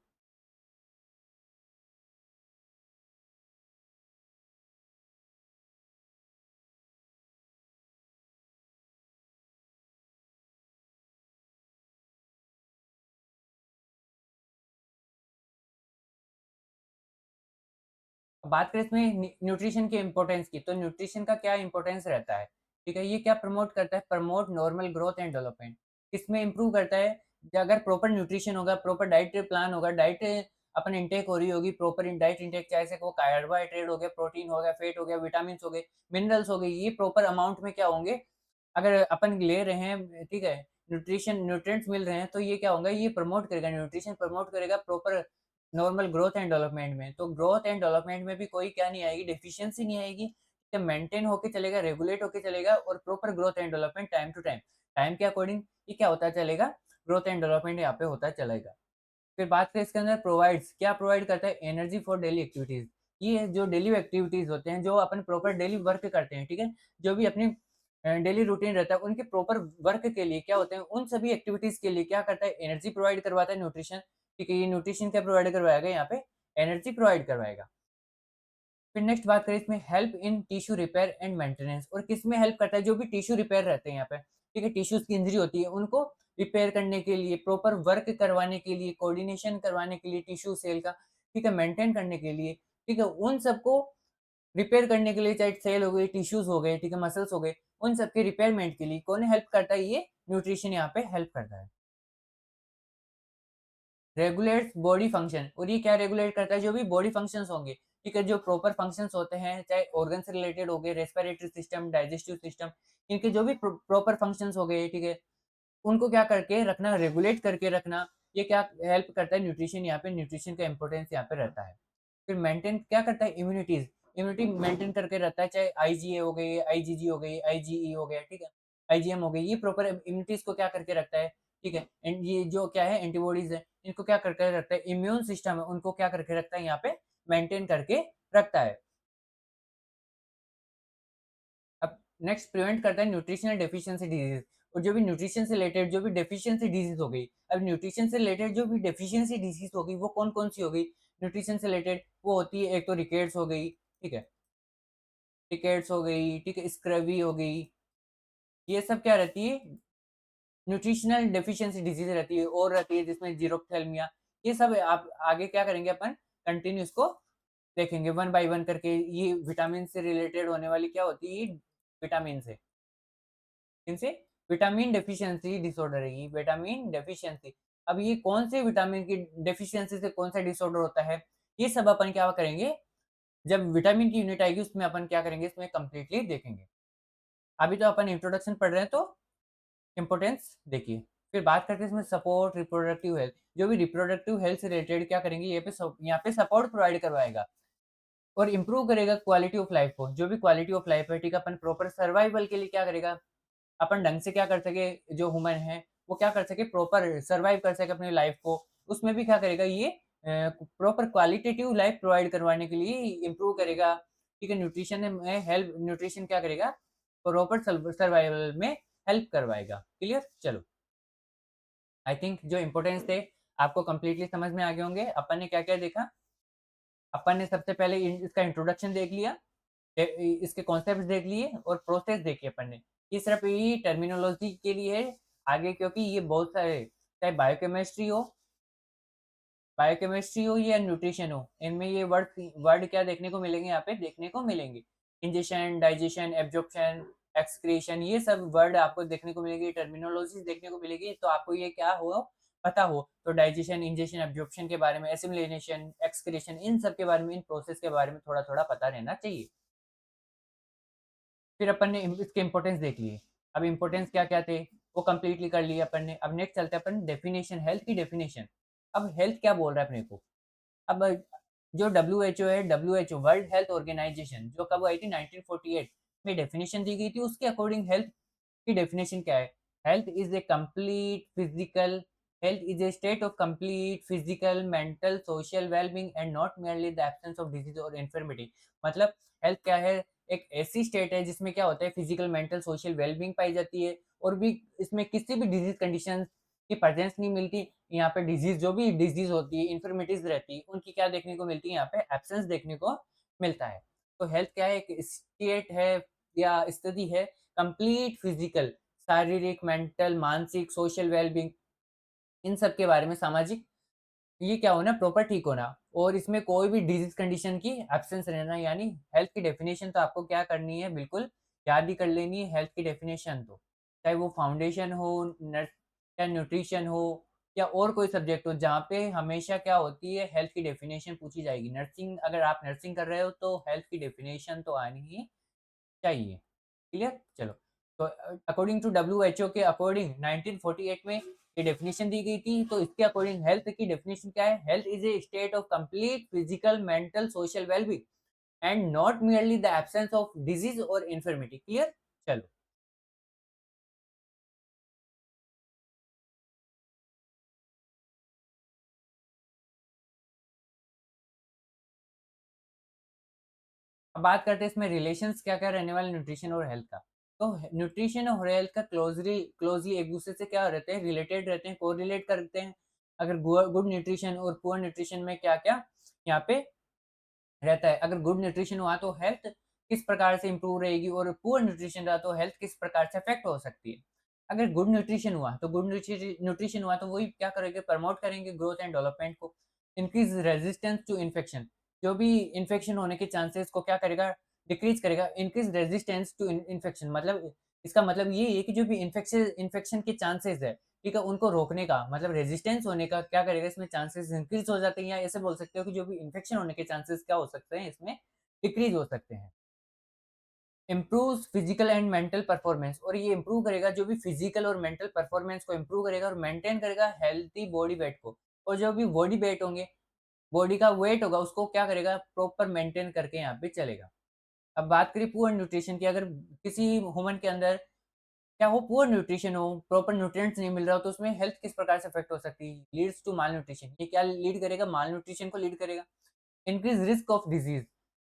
अब बात करें इसमें न्यूट्रिशन के इंपॉर्टेंस की, तो न्यूट्रिशन का क्या इंपॉर्टेंस रहता है, ठीक है, ये क्या प्रमोट करता है, promote normal growth and development. किसमें इंप्रूव करता है, अगर प्रॉपर न्यूट्रिशन होगा, प्रॉपर डाइट प्लान होगा, डाइट अपन इंटेक हो रही होगी, प्रॉपर इन डाइट इंटेक, चाहे से वो कार्बोहाइड्रेट हो गया, प्रोटीन हो गया, फैट हो गया, विटामिन्स हो गए, मिनरल्स हो गए, ये प्रॉपर अमाउंट में क्या होंगे, अगर अपन ले रहे हैं, ठीक है, न्यूट्रिएंट्स मिल रहे हैं, तो ये क्या होगा, ये प्रमोट करेगा, न्यूट्रिशन प्रमोट करेगा proper normal growth and development में। तो ग्रोथ एंड डेवलपमेंट में भी कोई क्या नहीं आएगी, डेफिशिएंसी नहीं आएगी, ये मेंटेन होके चलेगा, रेगुलेट होके चलेगा, और proper growth and development time to time, time के अकॉर्डिंग ये क्या होता चलेगा, ग्रोथ एंड डेवलपमेंट यहाँ पे होता चलेगा। फिर बात करें इसके अंदर प्रोवाइड्स, क्या प्रोवाइड करता है, एनर्जी फॉर डेली एक्टिविटीज़। ये जो डेली एक्टिविटीज़ होते हैं, जो अपन प्रॉपर डेली वर्क करते हैं, ठीक है? जो भी अपनी डेली रूटीन रहता है, उनके प्रॉपर वर्क के लिए क्या होते हैं, उन सभी एक्टिविटीज़ के लिए क्या करता है, एनर्जी प्रोवाइड करवाता है, न्यूट्रिशन, ठीक है? ये न्यूट्रिशन क्या प्रोवाइड करवाएगा यहाँ पे, एनर्जी प्रोवाइड करवाएगा। फिर नेक्स्ट बात करें इसमें, help in tissue repair and maintenance, और किसमें हेल्प करता है, जो भी टिश्यू रिपेयर रहते हैं यहाँ पे, ठीक है, टिश्यूज की इंजरी होती है, उनको रिपेयर करने के लिए, प्रॉपर वर्क करवाने के लिए, कोऑर्डिनेशन करवाने के लिए टिश्यू सेल का, ठीक है, मेंटेन करने के लिए, ठीक है, उन सबको रिपेयर करने के लिए, चाहे सेल हो गई, टिश्यूज हो गए, ठीक है, मसल्स हो गए, उन सबके रिपेयरमेंट के लिए कौन हेल्प करता है, ये न्यूट्रिशन यहाँ पे हेल्प करता है। रेगुलेट्स बॉडी फंक्शन, और ये क्या रेगुलेट करता है, जो भी बॉडी फंक्शंस होंगे, ठीक है, जो प्रॉपर फंक्शंस होते हैं, चाहे ऑर्गन से रिलेटेड हो गए, रेस्पिरेटरी सिस्टम, डाइजेस्टिव सिस्टम, इनके जो भी प्रॉपर फंक्शंस हो गए, ठीक है, उनको क्या करके रखना, रेगुलेट करके रखना, ये क्या हेल्प करता है, न्यूट्रिशन, यहाँ पे न्यूट्रिशन का इंपॉर्टेंस यहाँ पे रहता है। फिर मेंटेन क्या करता है, इम्यूनिटीज, इम्यूनिटी मेंटेन करके रहता है, चाहे आईजीए हो गई, आईजीजी हो गई, आईजीई हो गया, ठीक है, आईजीएम हो गई, ये प्रॉपर इम्यूनिटीज को क्या करके रखता है, ठीक है, एंड ये जो क्या है, एंटीबॉडीज है, इनको क्या करके रखता है, इम्यून सिस्टम है, उनको क्या करके रखता है, यहाँ पे मेंटेन करके रखता है। अब नेक्स्ट प्रिवेंट करता है न्यूट्रिशनल डेफिशिएंसी डिजीज, और जो भी न्यूट्रिशन से रिलेटेड जो भी डेफिशिएंसी डिजीज हो गई, अब न्यूट्रिशन से रिलेटेड जो भी डेफिशिएंसी डिजीज हो गई, वो कौन कौन सी हो गई, न्यूट्रिशन से रिलेटेड वो होती है, एक तो रिकेट्स हो गई, ठीक है, रिकेट्स हो गई, ठीक है, स्क्रवी हो गई, ये सब क्या रहती है, न्यूट्रिशनल डेफिशिएंसी डिजीज रहती है, और रहती है जिसमें जीरोफ्थेल्मिया, ये सब आप आगे क्या करेंगे, अपन कंटिन्यू इसको देखेंगे वन बाय वन करके, ये विटामिन से रिलेटेड होने वाली क्या होती है, विटामिन से, इनसे विटामिन डेफिशिएंसी डिसऑर्डर है, ये विटामिन डेफिशिएंसी। अब ये कौन से विटामिन की डेफिशिएंसी से कौन सा डिसऑर्डर होता है, ये सब अपन क्या करेंगे, जब विटामिन की यूनिट आएगी उसमें अपन क्या करेंगे, इसमें कंप्लीटली देखेंगे। अभी तो अपन इंट्रोडक्शन पढ़ रहे हैं, तो इम्पोर्टेंस देखिए। फिर बात करते हैं इसमें सपोर्ट रिप्रोडक्टिव हेल्थ, जो भी रिप्रोडक्टिव हेल्थ से रिलेटेड क्या करेंगे, यहाँ पे सपोर्ट प्रोवाइड करवाएगा, और इम्प्रूव करेगा क्वालिटी ऑफ लाइफ को, जो भी क्वालिटी ऑफ लाइफ है, ठीक है, अपन प्रॉपर सर्वाइवल के लिए क्या करेगा, अपन ढंग से क्या कर सके, जो ह्यूमन है वो क्या कर सके, प्रॉपर सर्वाइव कर सके अपनी लाइफ को, उसमें भी क्या करेगा, ये प्रॉपर क्वालिटेटिव लाइफ प्रोवाइड करवाने के लिए इम्प्रूव करेगा, ठीक है, न्यूट्रिशन में हेल्प, न्यूट्रिशन क्या करेगा, प्रॉपर सर्वाइवल में हेल्प करवाएगा। क्लियर, चलो, आई थिंक जो इंपॉर्टेंस थे आपको कंप्लीटली समझ में आ गए होंगे। अपन ने क्या क्या देखा, अपन ने सबसे पहले इसका इंट्रोडक्शन देख लिया, इसके कॉन्सेप्ट देख लिए, और प्रोसेस देखी अपन ने, ये सिर्फ ये टर्मिनोलॉजी के लिए है, आगे क्योंकि ये बहुत सारे, चाहे बायोकेमिस्ट्री हो या न्यूट्रिशन हो, इनमें ये वर्ड वर्ड क्या देखने को मिलेंगे, यहाँ पे देखने को मिलेंगे, इंजेशन, डाइजेशन, एब्जॉर्प्शन, एक्सक्रीशन, ये सब वर्ड आपको देखने को मिलेगी, टर्मिनोलॉजी देखने को मिलेगी, तो आपको ये क्या हो, पता हो, तो डाइजेशन, इंजेशन, एब्जॉर्प्शन के बारे में, एसिमिलेशन, एक्सक्रीशन, इन सब के बारे में, इन प्रोसेस के बारे में थोड़ा थोड़ा पता रहना चाहिए। फिर अपन ने इसके इंपॉर्टेंस देख लिए, अब इंपॉर्टेंस क्या क्या थे वो कंप्लीटली कर लिए अपन ने। अब नेक्स्ट चलते हैं अपन डेफिनेशन, हेल्थ की डेफिनेशन। अब हेल्थ क्या बोल रहा है अपने को, अब जो WHO है, WHO वर्ल्ड हेल्थ ऑर्गेनाइजेशन, जो कब आई थी 1948 में डेफिनेशन दी गई थी, उसके अकॉर्डिंग हेल्थ की डेफिनेशन क्या है, health is a complete physical, health is a state of complete physical, mental, social wellbeing and not merely the absence of disease और इन्फर्मिटी। मतलब हेल्थ क्या है, एक ऐसी स्टेट है जिसमें क्या होता है, फिजिकल, मेंटल, सोशल वेलबींग पाई जाती है, और भी इसमें किसी भी डिजीज कंडीशन की प्रेजेंस नहीं मिलती। यहाँ पे डिजीज, जो भी डिजीज होती है, इन्फर्मिटीज रहती है, उनकी क्या देखने को मिलती है, यहाँ पे एब्सेंस देखने को मिलता है। तो हेल्थ क्या है, एक स्टेट है या स्थिति है, कंप्लीट फिजिकल, शारीरिक, मेंटल, मानसिक, सोशल वेलबींग, इन सब के बारे में, सामाजिक, ये क्या होना, प्रॉपर ठीक होना, और इसमें कोई भी डिजीज कंडीशन की एब्सेंस रहना। यानी हेल्थ की डेफिनेशन तो आपको क्या करनी है, बिल्कुल याद ही कर लेनी है हेल्थ की डेफिनेशन, तो चाहे वो फाउंडेशन हो, नर्स या न्यूट्रिशन हो, या और कोई सब्जेक्ट हो जहाँ पे हमेशा क्या होती है, हेल्थ की डेफिनेशन पूछी जाएगी। नर्सिंग, अगर आप नर्सिंग कर रहे हो तो हेल्थ की डेफिनेशन तो आनी ही चाहिए। क्लियर? चलो, तो अकॉर्डिंग टू डब्ल्यूएचओ के अकॉर्डिंग 1948 में ये डेफिनेशन दी गई थी। तो इसके अकॉर्डिंग हेल्थ की डेफिनेशन क्या है? Health is a state of complete physical, mental, social wellbeing and not merely the absence of disease और इन्फर्मिटी। क्लियर? चलो, अब बात करते हैं इसमें रिलेशंस क्या-क्या रहने वाले न्यूट्रिशन और हेल्थ का। तो न्यूट्रिशन और हेल्थ का क्लोज़ली क्लोज़ली एक-दूसरे से क्या रहते हैं? रिलेटेड रहते हैं, कोरिलेट करते हैं। अगर गुड न्यूट्रिशन और पुअर न्यूट्रिशन में क्या-क्या यहाँ पे रहता है। अगर गुड न्यूट्रिशन हुआ तो हेल्थ किस प्रकार से इंप्रूव रहेगी और पुअर न्यूट्रिशन रहा तो हेल्थ किस प्रकार से अफेक्ट हो सकती है। अगर गुड न्यूट्रिशन हुआ तो गुड न्यूट्रिशन हुआ तो वही क्या करेंगे, प्रमोट करेंगे ग्रोथ एंड डेवलपमेंट को। इंक्रीज रेजिस्टेंस टू इन्फेक्शन, जो भी इन्फेक्शन होने के चांसेस को क्या करेगा, डिक्रीज करेगा। इंक्रीज रेजिस्टेंस टू इन्फेक्शन मतलब इसका मतलब ये है कि जो भी इन्फेक्शन इन्फेक्शन के चांसेस है, ठीक है, उनको रोकने का मतलब रेजिस्टेंस होने का क्या करेगा, इसमें चांसेस इंक्रीज हो जाते हैं। या ऐसे बोल सकते हो कि जो भी इन्फेक्शन होने के चांसेस क्या हो सकते हैं, इसमें डिक्रीज हो सकते हैं। Improves physical and mental performance, और ये इम्प्रूव करेगा जो भी फिजिकल और मेंटल परफॉर्मेंस को इम्प्रूव करेगा और मेंटेन करेगा हेल्थी बॉडी वेट को। और जो भी बॉडी वेट होंगे, बॉडी का वेट होगा, उसको क्या करेगा, प्रॉपर मेंटेन करके यहाँ पे चलेगा। अब बात करें पुअर न्यूट्रिशन की, अगर किसी ह्यूमन के अंदर क्या हो, पुअर न्यूट्रिशन हो, प्रॉपर न्यूट्रिएंट्स नहीं मिल रहा हो, तो उसमें हेल्थ किस प्रकार से अफेक्ट हो सकती है? Leads to malnutrition. ये क्या लीड करेगा? माल न्यूट्रिशन को लीड करेगा। इंक्रीज रिस्क ऑफ डिजीज,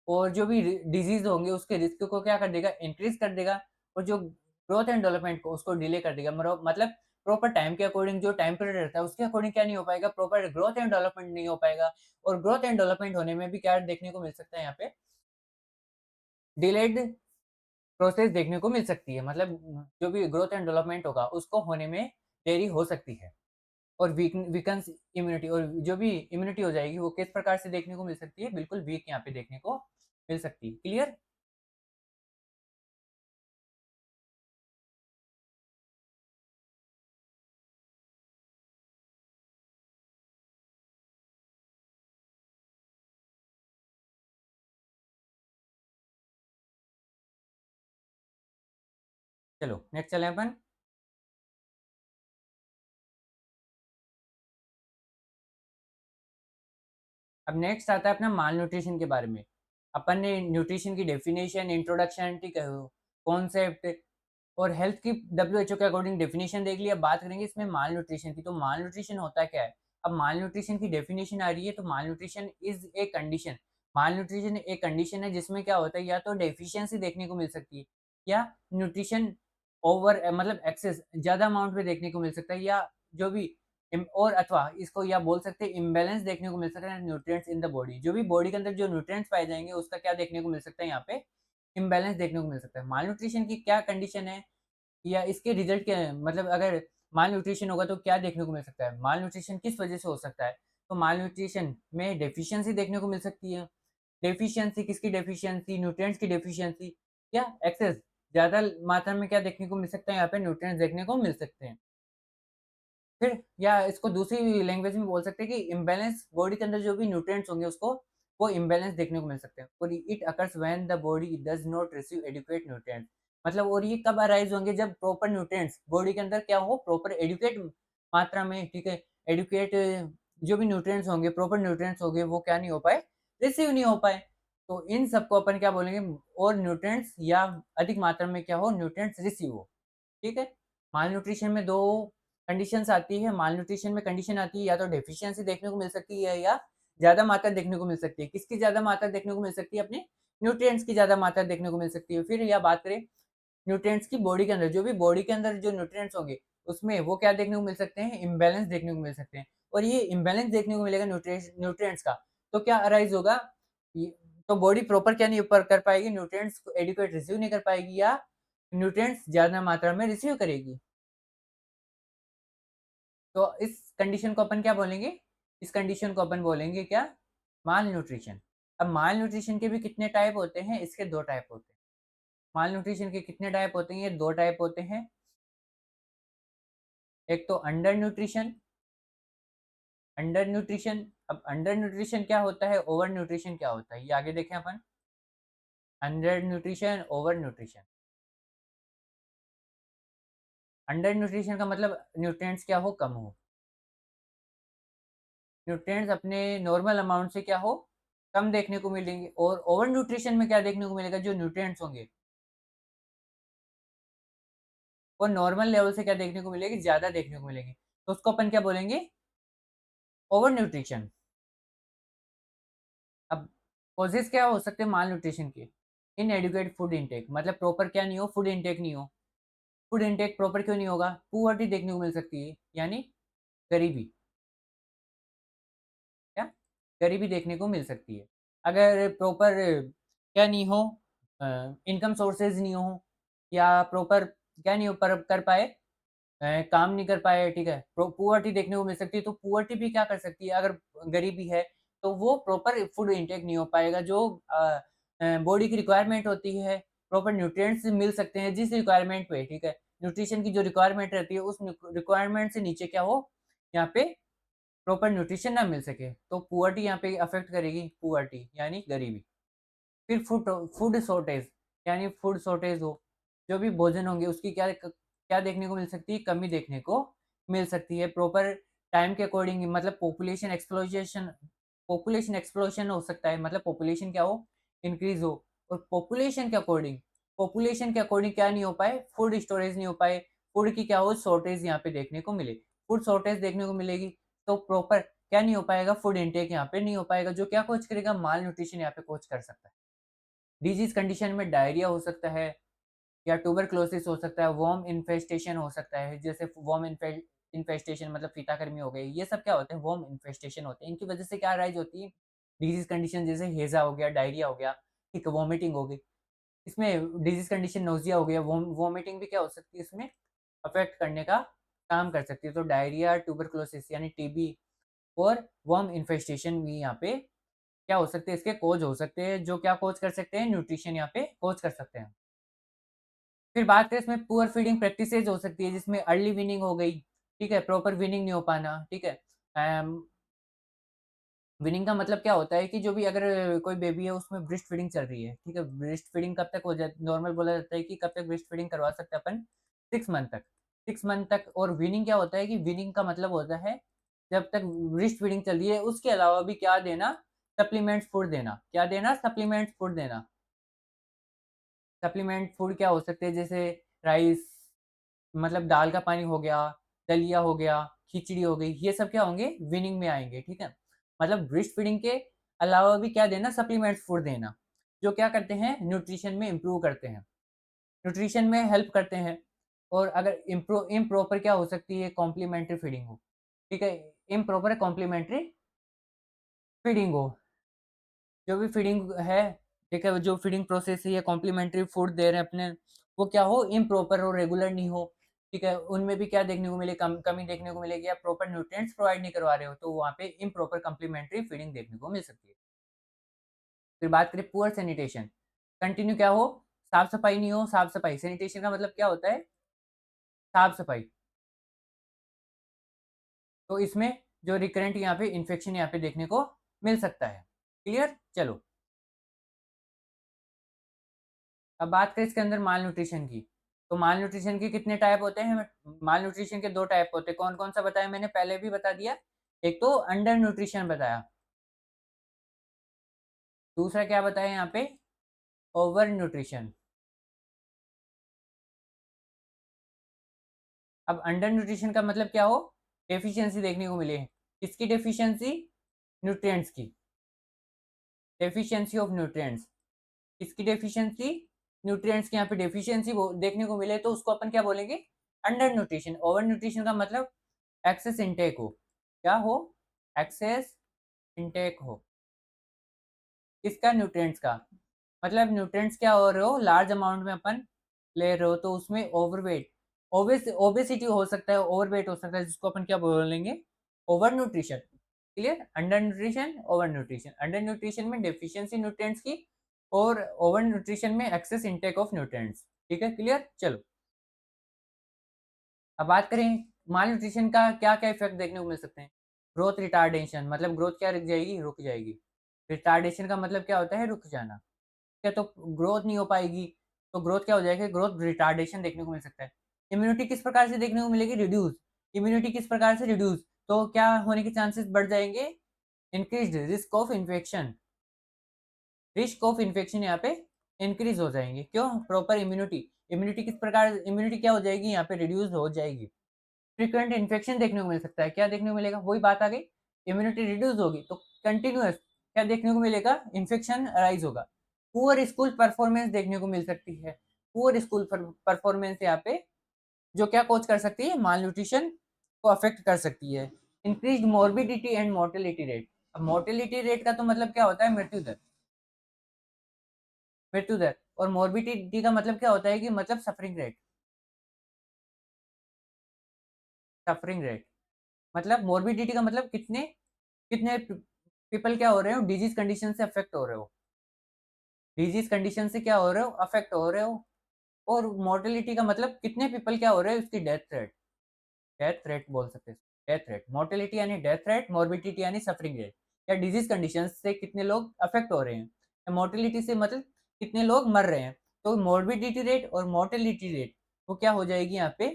और जो भी डिजीज होंगे उसके रिस्क को क्या कर देगा, इंक्रीज कर देगा। और जो ग्रोथ एंड डेवलपमेंट को उसको डिले कर देगा। मतलब प्रॉपर टाइम के अकॉर्डिंग जो टाइम पीरियड रहता है उसके अकॉर्डिंग क्या नहीं हो पाएगा, प्रॉपर ग्रोथ एंड डेवलपमेंट नहीं हो पाएगा। और ग्रोथ एंड डेवलपमेंट होने में भी क्या देखने को मिल सकता है, यहाँ पे डिलेड प्रोसेस देखने को मिल सकती है। मतलब जो भी ग्रोथ एंड डेवलपमेंट होगा उसको होने में देरी हो सकती है। और वीकन्स इम्यूनिटी, और जो भी इम्यूनिटी हो जाएगी वो किस प्रकार से देखने को मिल सकती है, बिल्कुल वीक यहाँ पे देखने को मिल सकती है। क्लियर? चलो नेक्स्ट चले अपन। अब नेक्स्ट आता है अपना माल न्यूट्रिशन के बारे में। अपन ने न्यूट्रिशन की डेफिनेशन, इंट्रोडक्शन, ठीक है, कॉन्सेप्ट और हेल्थ की डब्ल्यूएचओ के अकॉर्डिंग डेफिनेशन देख लिया। बात करेंगे इसमें माल न्यूट्रिशन की। तो माल न्यूट्रिशन होता क्या है? अब माल न्यूट्रिशन की डेफिनेशन आ रही है, तो malnutrition is a condition. Malnutrition एक कंडीशन है जिसमें क्या होता है, या तो डेफिशिएंसी देखने को मिल सकती है, या न्यूट्रिशन ओवर मतलब एक्सेस ज़्यादा अमाउंट में देखने को मिल सकता है, या जो भी और अथवा इसको या बोल सकते हैं इम्बैलेंस देखने को मिल सकता है न्यूट्रिएंट्स इन द बॉडी। जो भी बॉडी के अंदर जो न्यूट्रिएंट्स पाए जाएँगे उसका क्या देखने को मिल सकता है, यहाँ पे इम्बैलेंस देखने को मिल सकता है। माल न्यूट्रिशन की क्या कंडीशन है, या इसके रिजल्ट क्या हैं? मतलब अगर माल न्यूट्रिशन होगा तो क्या देखने को मिल सकता है? माल न्यूट्रिशन किस वजह से हो सकता है? तो माल न्यूट्रिशन में डेफिशिएंसी देखने को मिल सकती है। डेफिशिएंसी किसकी डेफिशिएंसी? न्यूट्रिएंट्स की डेफिशिएंसी, या एक्सेस ज़्यादा मात्रा में क्या देखने को मिल सकता है, यहाँ पे न्यूट्रिएंट्स देखने को मिल सकते हैं। फिर या इसको दूसरी लैंग्वेज में बोल सकते हैं कि इम्बैलेंस, बॉडी के अंदर जो भी न्यूट्रिएंट्स होंगे उसको वो इम्बैलेंस देखने को मिल सकते हैं। और it occurs when the body does not receive adequate nutrients. मतलब और ये कब अराइज़ होंगे, जब प्रॉपर न्यूट्रिएंट्स बॉडी के अंदर क्या हो, प्रॉपर एडुकेट मात्रा में, ठीक है, एडुकेट जो भी न्यूट्रिएंट्स होंगे, प्रॉपर न्यूट्रिएंट्स होंगे, वो क्या नहीं हो पाए, रिसीव नहीं हो पाए। तो इन सबको अपन क्या बोलेंगे, और न्यूट्रिएंट्स या अधिक मात्रा में क्या हो, न्यूट्रिएंट्स रिसीव हो। ठीक है? माल न्यूट्रिशन में 2 कंडीशंस आती है। माल न्यूट्रिशन में कंडीशन आती है या तो डेफिशिएंसी देखने को मिल सकती है, या ज़्यादा मात्रा देखने को मिल सकती है। किसकी ज़्यादा मात्रा देखने को मिल सकती है? अपने न्यूट्रिएंट्स की ज़्यादा मात्रा देखने को मिल सकती है। फिर या बात करें न्यूट्रिएंट्स की बॉडी के अंदर, जो भी बॉडी के अंदर जो न्यूट्रिएंट्स होंगे, उसमें वो क्या देखने को मिल सकते हैं? इम्बैलेंस देखने को मिल सकते हैं। और ये इम्बैलेंस देखने को मिलेगा न्यूट्रिएंट्स का, तो क्या अराइज़ होगा? ये तो बॉडी प्रॉपर क्या नहीं ऊपर कर पाएगी, न्यूट्रिएंट्स को एडिक्वेट रिसीव नहीं कर पाएगी, या न्यूट्रिएंट्स ज़्यादा मात्रा में रिसीव करेगी। तो इस कंडीशन को अपन क्या बोलेंगे? इस कंडीशन को अपन बोलेंगे क्या? माल न्यूट्रिशन। अब माल न्यूट्रिशन के भी कितने टाइप होते हैं? इसके 2 टाइप होते हैं। माल न्यूट्रिशन के कितने टाइप होते हैं? ये 2 टाइप होते हैं। एक तो अंडर न्यूट्रिशन, अंडर न्यूट्रिशन। अब अंडर न्यूट्रिशन क्या होता है, ओवर न्यूट्रिशन क्या होता है, ये आगे देखें अपन। Undernutrition, overnutrition. Undernutrition का मतलब न्यूट्रिएंट्स क्या हो, कम हो। न्यूट्रिएंट्स अपने नॉर्मल अमाउंट से क्या हो, कम देखने को मिलेंगे। और ओवर न्यूट्रिशन में क्या देखने को मिलेगा, जो न्यूट्रिएंट्स होंगे वो नॉर्मल लेवल से क्या देखने को मिलेगी, ज़्यादा देखने को मिलेंगे। तो उसको अपन क्या बोलेंगे, ओवर न्यूट्रिशन। अब कॉजेज़ क्या हो सकते हैं माल न्यूट्रिशन के, इनएडुकेट फूड इंटेक, मतलब प्रॉपर क्या नहीं हो, फूड इंटेक नहीं हो। फूड इंटेक प्रॉपर क्यों नहीं होगा, पुअर्टी देखने को मिल सकती है, यानी गरीबी। क्या, गरीबी देखने को मिल सकती है। अगर प्रॉपर क्या नहीं हो, इनकम सोर्सेज नहीं हो, या प्रॉपर क्या नहीं हो पर कर पाए, काम नहीं कर पाए, ठीक है, पुअर्टी देखने को मिल सकती है। तो पुअर्टी भी क्या कर सकती है, अगर गरीबी है तो वो प्रॉपर फूड इंटेक नहीं हो पाएगा, जो बॉडी की रिक्वायरमेंट होती है। प्रॉपर न्यूट्रिएंट्स मिल सकते हैं जिस रिक्वायरमेंट पे, ठीक है, न्यूट्रिशन की जो रिक्वायरमेंट रहती है उस रिक्वायरमेंट से नीचे क्या हो, यहाँ पे प्रॉपर न्यूट्रिशन ना मिल सके, तो पुअर्टी यहाँ पे अफेक्ट करेगी, पुअर्टी यानी गरीबी। फिर फूड फूड शॉर्टेज, यानी फूड शॉर्टेज हो, जो भी भोजन होंगे उसकी क्या देखने को मिल सकती है, कमी देखने को मिल सकती है। प्रॉपर टाइम के अकॉर्डिंग, मतलब पॉपुलेशन एक्सप्लोजन हो सकता है, मतलब पॉपुलेशन क्या हो, इंक्रीज हो। और पॉपुलेशन के अकॉर्डिंग क्या नहीं हो पाए, फूड स्टोरेज नहीं हो पाए, फूड की क्या हो, शॉर्टेज यहाँ पे देखने को मिले। फूड शॉर्टेज देखने को मिलेगी तो प्रॉपर क्या नहीं हो पाएगा, फूड इंटेक यहाँ पे नहीं हो पाएगा, जो क्या कोच करेगा, माल न्यूट्रिशन यहाँ पे कोच कर सकता है। डिजीज कंडीशन में डायरिया हो सकता है, या ट्यूबरक्लोसिस हो सकता है, वर्म इन्फेस्टेशन हो सकता है, जैसे वर्म इन्फेस्टेशन मतलब फीताकृमि हो गई, ये सब क्या होते हैं, वर्म इन्फेस्टेशन होते हैं। इनकी वजह से क्या राइज होती है, डिजीज कंडीशन, जैसे हेजा हो गया, डायरिया हो गया, ठीक है, वॉमिटिंग हो गई। इसमें डिजीज कंडीशन नोजिया हो गया, वॉमिटिंग भी क्या हो सकती है, इसमें अफेक्ट करने का काम कर सकती है। तो डायरिया, ट्यूबरक्लोसिस यानी टीबी, और वर्म इन्फेस्टेशन भी यहाँ पे क्या हो सकते हैं, इसके कोज हो सकते हैं, जो क्या कोज कर सकते हैं, न्यूट्रिशन यहाँ पे कोज कर सकते हैं। फिर बात करें इसमें पुअर फीडिंग प्रैक्टिसेज हो सकती है, जिसमें अर्ली वीनिंग हो गई, ठीक है, प्रॉपर वीनिंग नहीं हो पाना, ठीक है। वीनिंग का मतलब क्या होता है कि जो भी अगर कोई बेबी है उसमें ब्रेस्ट फीडिंग चल रही है, ठीक है, ब्रेस्ट फीडिंग कब तक हो जाती, नॉर्मल बोला जाता है कि कब तक ब्रेस्ट फीडिंग करवा सकते हैं अपन, 6 मंथ तक। 6 मंथ तक। और वीनिंग क्या होता है कि वीनिंग का मतलब होता है जब तक ब्रेस्ट फीडिंग चल रही है उसके अलावा भी क्या देना, सप्लीमेंट्स फूड देना, क्या देना, सप्लीमेंट्स फूड देना। सप्लीमेंट फूड क्या हो सकते हैं, जैसे राइस, मतलब दाल का पानी हो गया, दलिया हो गया, खिचड़ी हो गई, ये सब क्या होंगे, वीनिंग में आएँगे, ठीक है। मतलब ब्रेस्ट फीडिंग के अलावा भी क्या देना, सप्लीमेंट्स फूड देना, जो क्या करते हैं, न्यूट्रिशन में इम्प्रूव करते हैं, न्यूट्रिशन में हेल्प करते हैं। और अगर इम्प्रॉपर क्या हो सकती है, कॉम्प्लीमेंट्री फीडिंग हो, ठीक है, इम्प्रॉपर कॉम्प्लीमेंट्री फीडिंग हो, जो भी फीडिंग है, ठीक है, जो फीडिंग प्रोसेस है या कॉम्प्लीमेंट्री फूड दे रहे हैं अपने, वो क्या हो, इम्प्रॉपर हो, रेगुलर नहीं हो, ठीक है, उनमें भी क्या देखने को मिले, कमी देखने को मिलेगी, या प्रॉपर न्यूट्रिएंट्स प्रोवाइड नहीं करवा रहे हो, तो वहाँ पे इम्प्रॉपर कॉम्प्लीमेंट्री फीडिंग देखने को मिल सकती है। फिर बात करें पुअर सैनिटेशन, कंटिन्यू क्या हो, साफ सफाई नहीं हो, साफ सफाई, सैनिटेशन का मतलब क्या होता है, साफ सफाई। तो इसमें जो रिकरेंट यहाँ पे इन्फेक्शन यहाँ पे देखने को मिल सकता है। क्लियर, चलो। अब बात करें इसके अंदर माल न्यूट्रिशन की, तो माल न्यूट्रिशन के कितने टाइप होते हैं, माल न्यूट्रिशन के 2 टाइप होते हैं, कौन कौन सा बताया मैंने पहले भी बता दिया। एक तो अंडर न्यूट्रिशन बताया, दूसरा क्या बताया यहाँ पे, ओवर न्यूट्रिशन। अब अंडर न्यूट्रिशन का मतलब क्या हो, डेफिशिएंसी देखने को मिले, किसकी डेफिशिएंसी, न्यूट्रिएंट्स की, डेफिशिएंसी ऑफ न्यूट्रिएंट्स, किसकी डेफिशिएंसी, न्यूट्रिएंट्स की यहाँ पे डेफिशिएंसी वो देखने को मिले, तो उसको अपन क्या बोलेंगे, अंडर न्यूट्रिशन। ओवर न्यूट्रिशन का मतलब एक्सेस इनटेक हो, क्या हो, एक्सेस इनटेक हो, किसका, न्यूट्रिएंट्स का। मतलब न्यूट्रिएंट्स क्या हो रहे हो, लार्ज अमाउंट में अपन ले रहे हो, तो उसमें ओवरवेट, ओबेसिटी हो सकता है, ओवरवेट हो सकता है, जिसको अपन क्या बोलेंगे, over nutrition. Clear, under nutrition, overnutrition, under nutrition में डेफिशिएंसी न्यूट्रिएंट्स की, और ओवर न्यूट्रिशन में एक्सेस इनटेक ऑफ न्यूट्रिएंट्स, ठीक है, क्लियर, चलो। अब बात करें माल न्यूट्रिशन का क्या क्या इफेक्ट देखने को मिल सकते हैं। ग्रोथ रिटार्डेशन मतलब ग्रोथ क्या रुक जाएगी? रुक जाएगी। रिटार्डेशन का मतलब क्या होता है? रुक जाना। क्या तो ग्रोथ नहीं हो पाएगी, तो ग्रोथ क्या हो जाएगी? ग्रोथ रिटार्डेशन देखने को मिल सकता है। इम्यूनिटी किस प्रकार से देखने को मिलेगी? रिड्यूस। इम्यूनिटी किस प्रकार से? रिड्यूस। तो क्या होने के चांसेस बढ़ जाएंगे? Increased risk of infection. Risk of infection यहाँ पे इंक्रीज हो जाएंगे। क्यों? Proper immunity. इम्यूनिटी किस प्रकार, इम्यूनिटी क्या हो जाएगी? यहाँ पे रिड्यूस हो जाएगी। फ्रीक्वेंट इन्फेक्शन देखने को मिल सकता है। क्या देखने को मिलेगा? वही बात आ गई, इम्यूनिटी रिड्यूस होगी तो कंटिन्यूअस क्या देखने को मिलेगा? इन्फेक्शन अराइज होगा। पुअर स्कूल परफॉर्मेंस देखने को मिल सकती है। पुअर स्कूल परफॉर्मेंस यहाँ पे जो क्या कॉज कर सकती है? माल न्यूट्रिशन को अफेक्ट कर सकती है। Increase morbidity and mortality rate. अब मोर्टेलिटी रेट का तो मतलब क्या होता है? मृत्यु दर। मृत्यु दर। और मॉर्बिडिटी का मतलब क्या होता है? कि मतलब सफरिंग रेट। सफरिंग रेट मतलब मॉर्बिडिटी का मतलब कितने कितने पीपल क्या हो रहे हो? डिजीज कंडीशन से अफेक्ट हो रहे हो। डिजीज कंडीशन से क्या हो रहे हो? अफेक्ट हो रहे हो। और मोर्टेलिटी का मतलब कितने पीपल क्या हो रहे हैं? उसकी डेथ रेट। डेथ रेट बोल सकते हैं। डेथ रेट, मोर्टेलिटी यानी डेथ रेट, मॉर्बिडिटी यानी सफरिंग रेट। या डिजीज कंडीशन से कितने लोग अफेक्ट हो रहे हैं। मोर्टेलिटी से मतलब कितने लोग मर रहे हैं। तो मॉर्बिडिटी रेट और मोर्टेलिटी रेट वो क्या हो जाएगी? यहाँ पे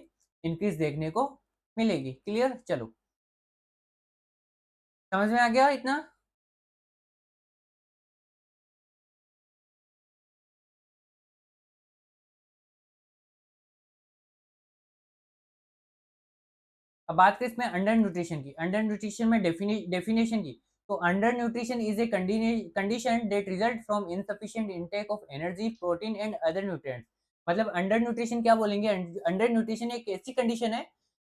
इंक्रीज देखने को मिलेगी। क्लियर? चलो, समझ में आ गया इतना? अब बात करें इसमें अंडर न्यूट्रिशन की। अंडर न्यूट्रिशन में डेफिनेशन की, तो under nutrition is a condition that result from insufficient intake of energy, protein and other nutrients. मतलब अंडर न्यूट्रिशन क्या बोलेंगे? अंडर न्यूट्रिशन एक ऐसी कंडीशन है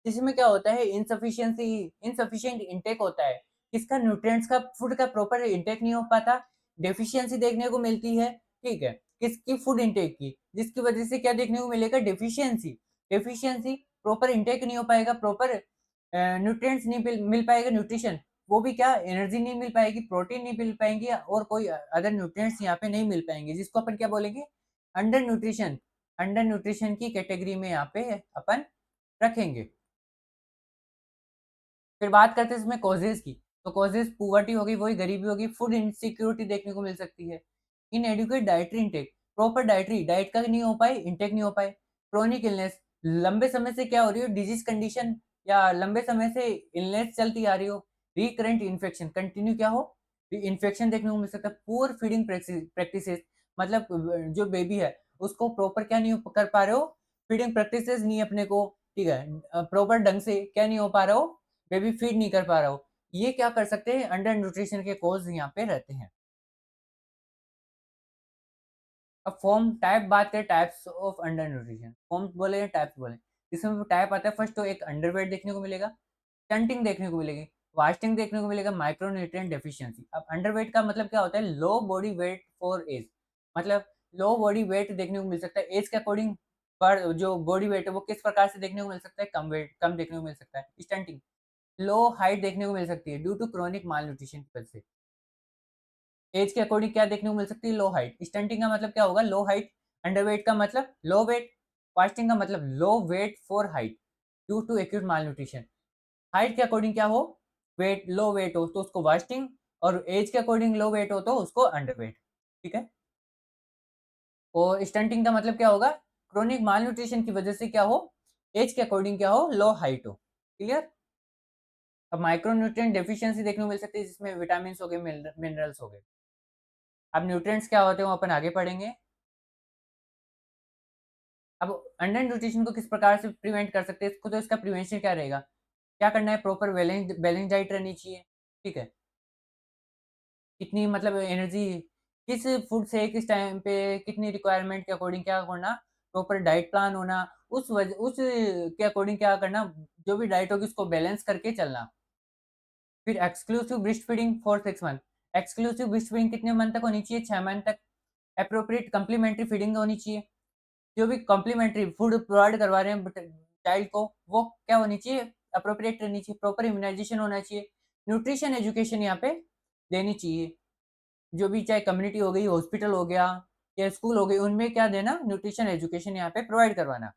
जिसमें क्या होता है? इनसफिशियंसी, इनसफिशिएंट इनटेक होता है। किसका? न्यूट्रिएंट्स का, फूड का प्रॉपर इनटेक नहीं हो पाता। डेफिशिएंसी देखने को मिलती है। ठीक है, किसकी? फूड इनटेक की, जिसकी वजह से क्या देखने को मिलेगा? डेफिशिएंसी। डेफिशिएंसी प्रॉपर इनटेक नहीं हो पाएगा, प्रॉपर न्यूट्रिएंट्स नहीं मिल पाएगा, न्यूट्रिशन। वो भी क्या? एनर्जी नहीं मिल पाएगी, प्रोटीन नहीं मिल पाएंगे और कोई अदर न्यूट्रिएंट्स यहाँ पे नहीं मिल पाएंगे, जिसको अपन क्या बोलेंगे? Under nutrition. अंडर न्यूट्रिशन की कैटेगरी में यहाँ पे अपन रखेंगे। फिर बात करते हैं इसमें कॉजेज की। तो कॉजेज पुवर्टी होगी, वही गरीबी होगी, फूड इनसिक्योरिटी देखने को मिल सकती है। Inadequate dietary intake, proper dietary diet का नहीं हो पाए, इंटेक नहीं हो पाए। क्रोनिक इलनेस, लंबे समय से क्या हो रही हो? डिजीज कंडीशन या लंबे समय से इलनेस चलती आ रही हो। रिकरेंट इन्फेक्शन, कंटिन्यू क्या हो? इन्फेक्शन देखने को मिल सकता है। पुअर फीडिंग प्रैक्टिसेस मतलब जो बेबी है उसको प्रॉपर क्या नहीं कर पा रहे हो? फीडिंग प्रैक्टिसेस नहीं अपने को, ठीक है, प्रॉपर ढंग से क्या नहीं हो पा रहा हो? बेबी फीड नहीं कर पा रहा हो। ये क्या कर सकते हैं? अंडर न्यूट्रिशन के कॉज यहाँ पे रहते हैं। अब फॉर्म टाइप बात करें, types of under nutrition, form बोले या टाइप्स बोले। इसमें टाइप आता है, फर्स्ट तो एक अंडरवेट देखने को मिलेगा, स्टंटिंग देखने को मिलेगी, वास्टिंग देखने को मिलेगा, माइक्रोन्यूट्रिएंट डेफिशिएंसी। अब अंडरवेट का मतलब क्या होता है? लो बॉडी वेट फॉर एज। मतलब लो बॉडी वेट देखने को मिल सकता है एज के अकॉर्डिंग। पर जो बॉडी वेट है वो किस प्रकार से देखने को मिल सकता है? कम वेट, कम देखने को मिल सकता है। स्टंटिंग, लो हाइट देखने को मिल सकती है due to chronic malnutrition की वजह से। एज के अकॉर्डिंग क्या देखने को मिल सकती है? लो हाइट। स्टंटिंग का मतलब क्या होगा? लो हाइट। अंडरवेट का मतलब लो वेट। फास्टिंग का मतलब low weight for height due to acute malnutrition. Height के अकॉर्डिंग क्या हो? वेट, लो वेट हो तो उसको फास्टिंग, और एज के अकॉर्डिंग लो वेट हो तो उसको अंडरवेट। ठीक है। और स्टंटिंग का मतलब क्या होगा? क्रोनिक माल न्यूट्रिशन की वजह से क्या हो? एज के अकॉर्डिंग क्या हो? लो हाइट हो। क्लियर? अब माइक्रोन्यूट्रिएंट डेफिशिएंसी देखने को मिल सकती है जिसमें विटामिन हो गए, मिनरल्स हो गए। अब न्यूट्रिएंट्स क्या होते हैं वो अपन आगे पढ़ेंगे। अब अंडर न्यूट्रिशन को किस प्रकार से प्रिवेंट कर सकते हैं इसको, तो इसका प्रिवेंशन क्या रहेगा? क्या करना है? प्रॉपर बैलेंस बैलेंस डाइट रहनी चाहिए। ठीक है, कितनी मतलब एनर्जी किस फूड से किस टाइम पे कितनी रिक्वायरमेंट के अकॉर्डिंग क्या करना, प्रॉपर डाइट प्लान होना, उस के अकॉर्डिंग क्या करना, जो भी डाइट होगी उसको बैलेंस करके चलना। फिर exclusive breast feeding for 6 month. Exclusive breast feeding कितने मंथ तक होनी चाहिए? 6 मंथ तक। अप्रोप्रिएट कंप्लीमेंट्री फीडिंग होनी चाहिए। जो भी कॉम्प्लीमेंट्री फूड प्रोवाइड करवा रहे हैं चाइल्ड को, वो क्या होनी चाहिए? अप्रोप्रिएट रहनी चाहिए, प्रॉपर इम्यूनाइजेशन होना चाहिए, न्यूट्रिशन एजुकेशन यहाँ पे देनी चाहिए। जो भी चाहे कम्युनिटी हो गई, हॉस्पिटल हो गया या स्कूल हो गई, उनमें क्या देना? न्यूट्रिशन एजुकेशन यहाँ पे प्रोवाइड करवाना।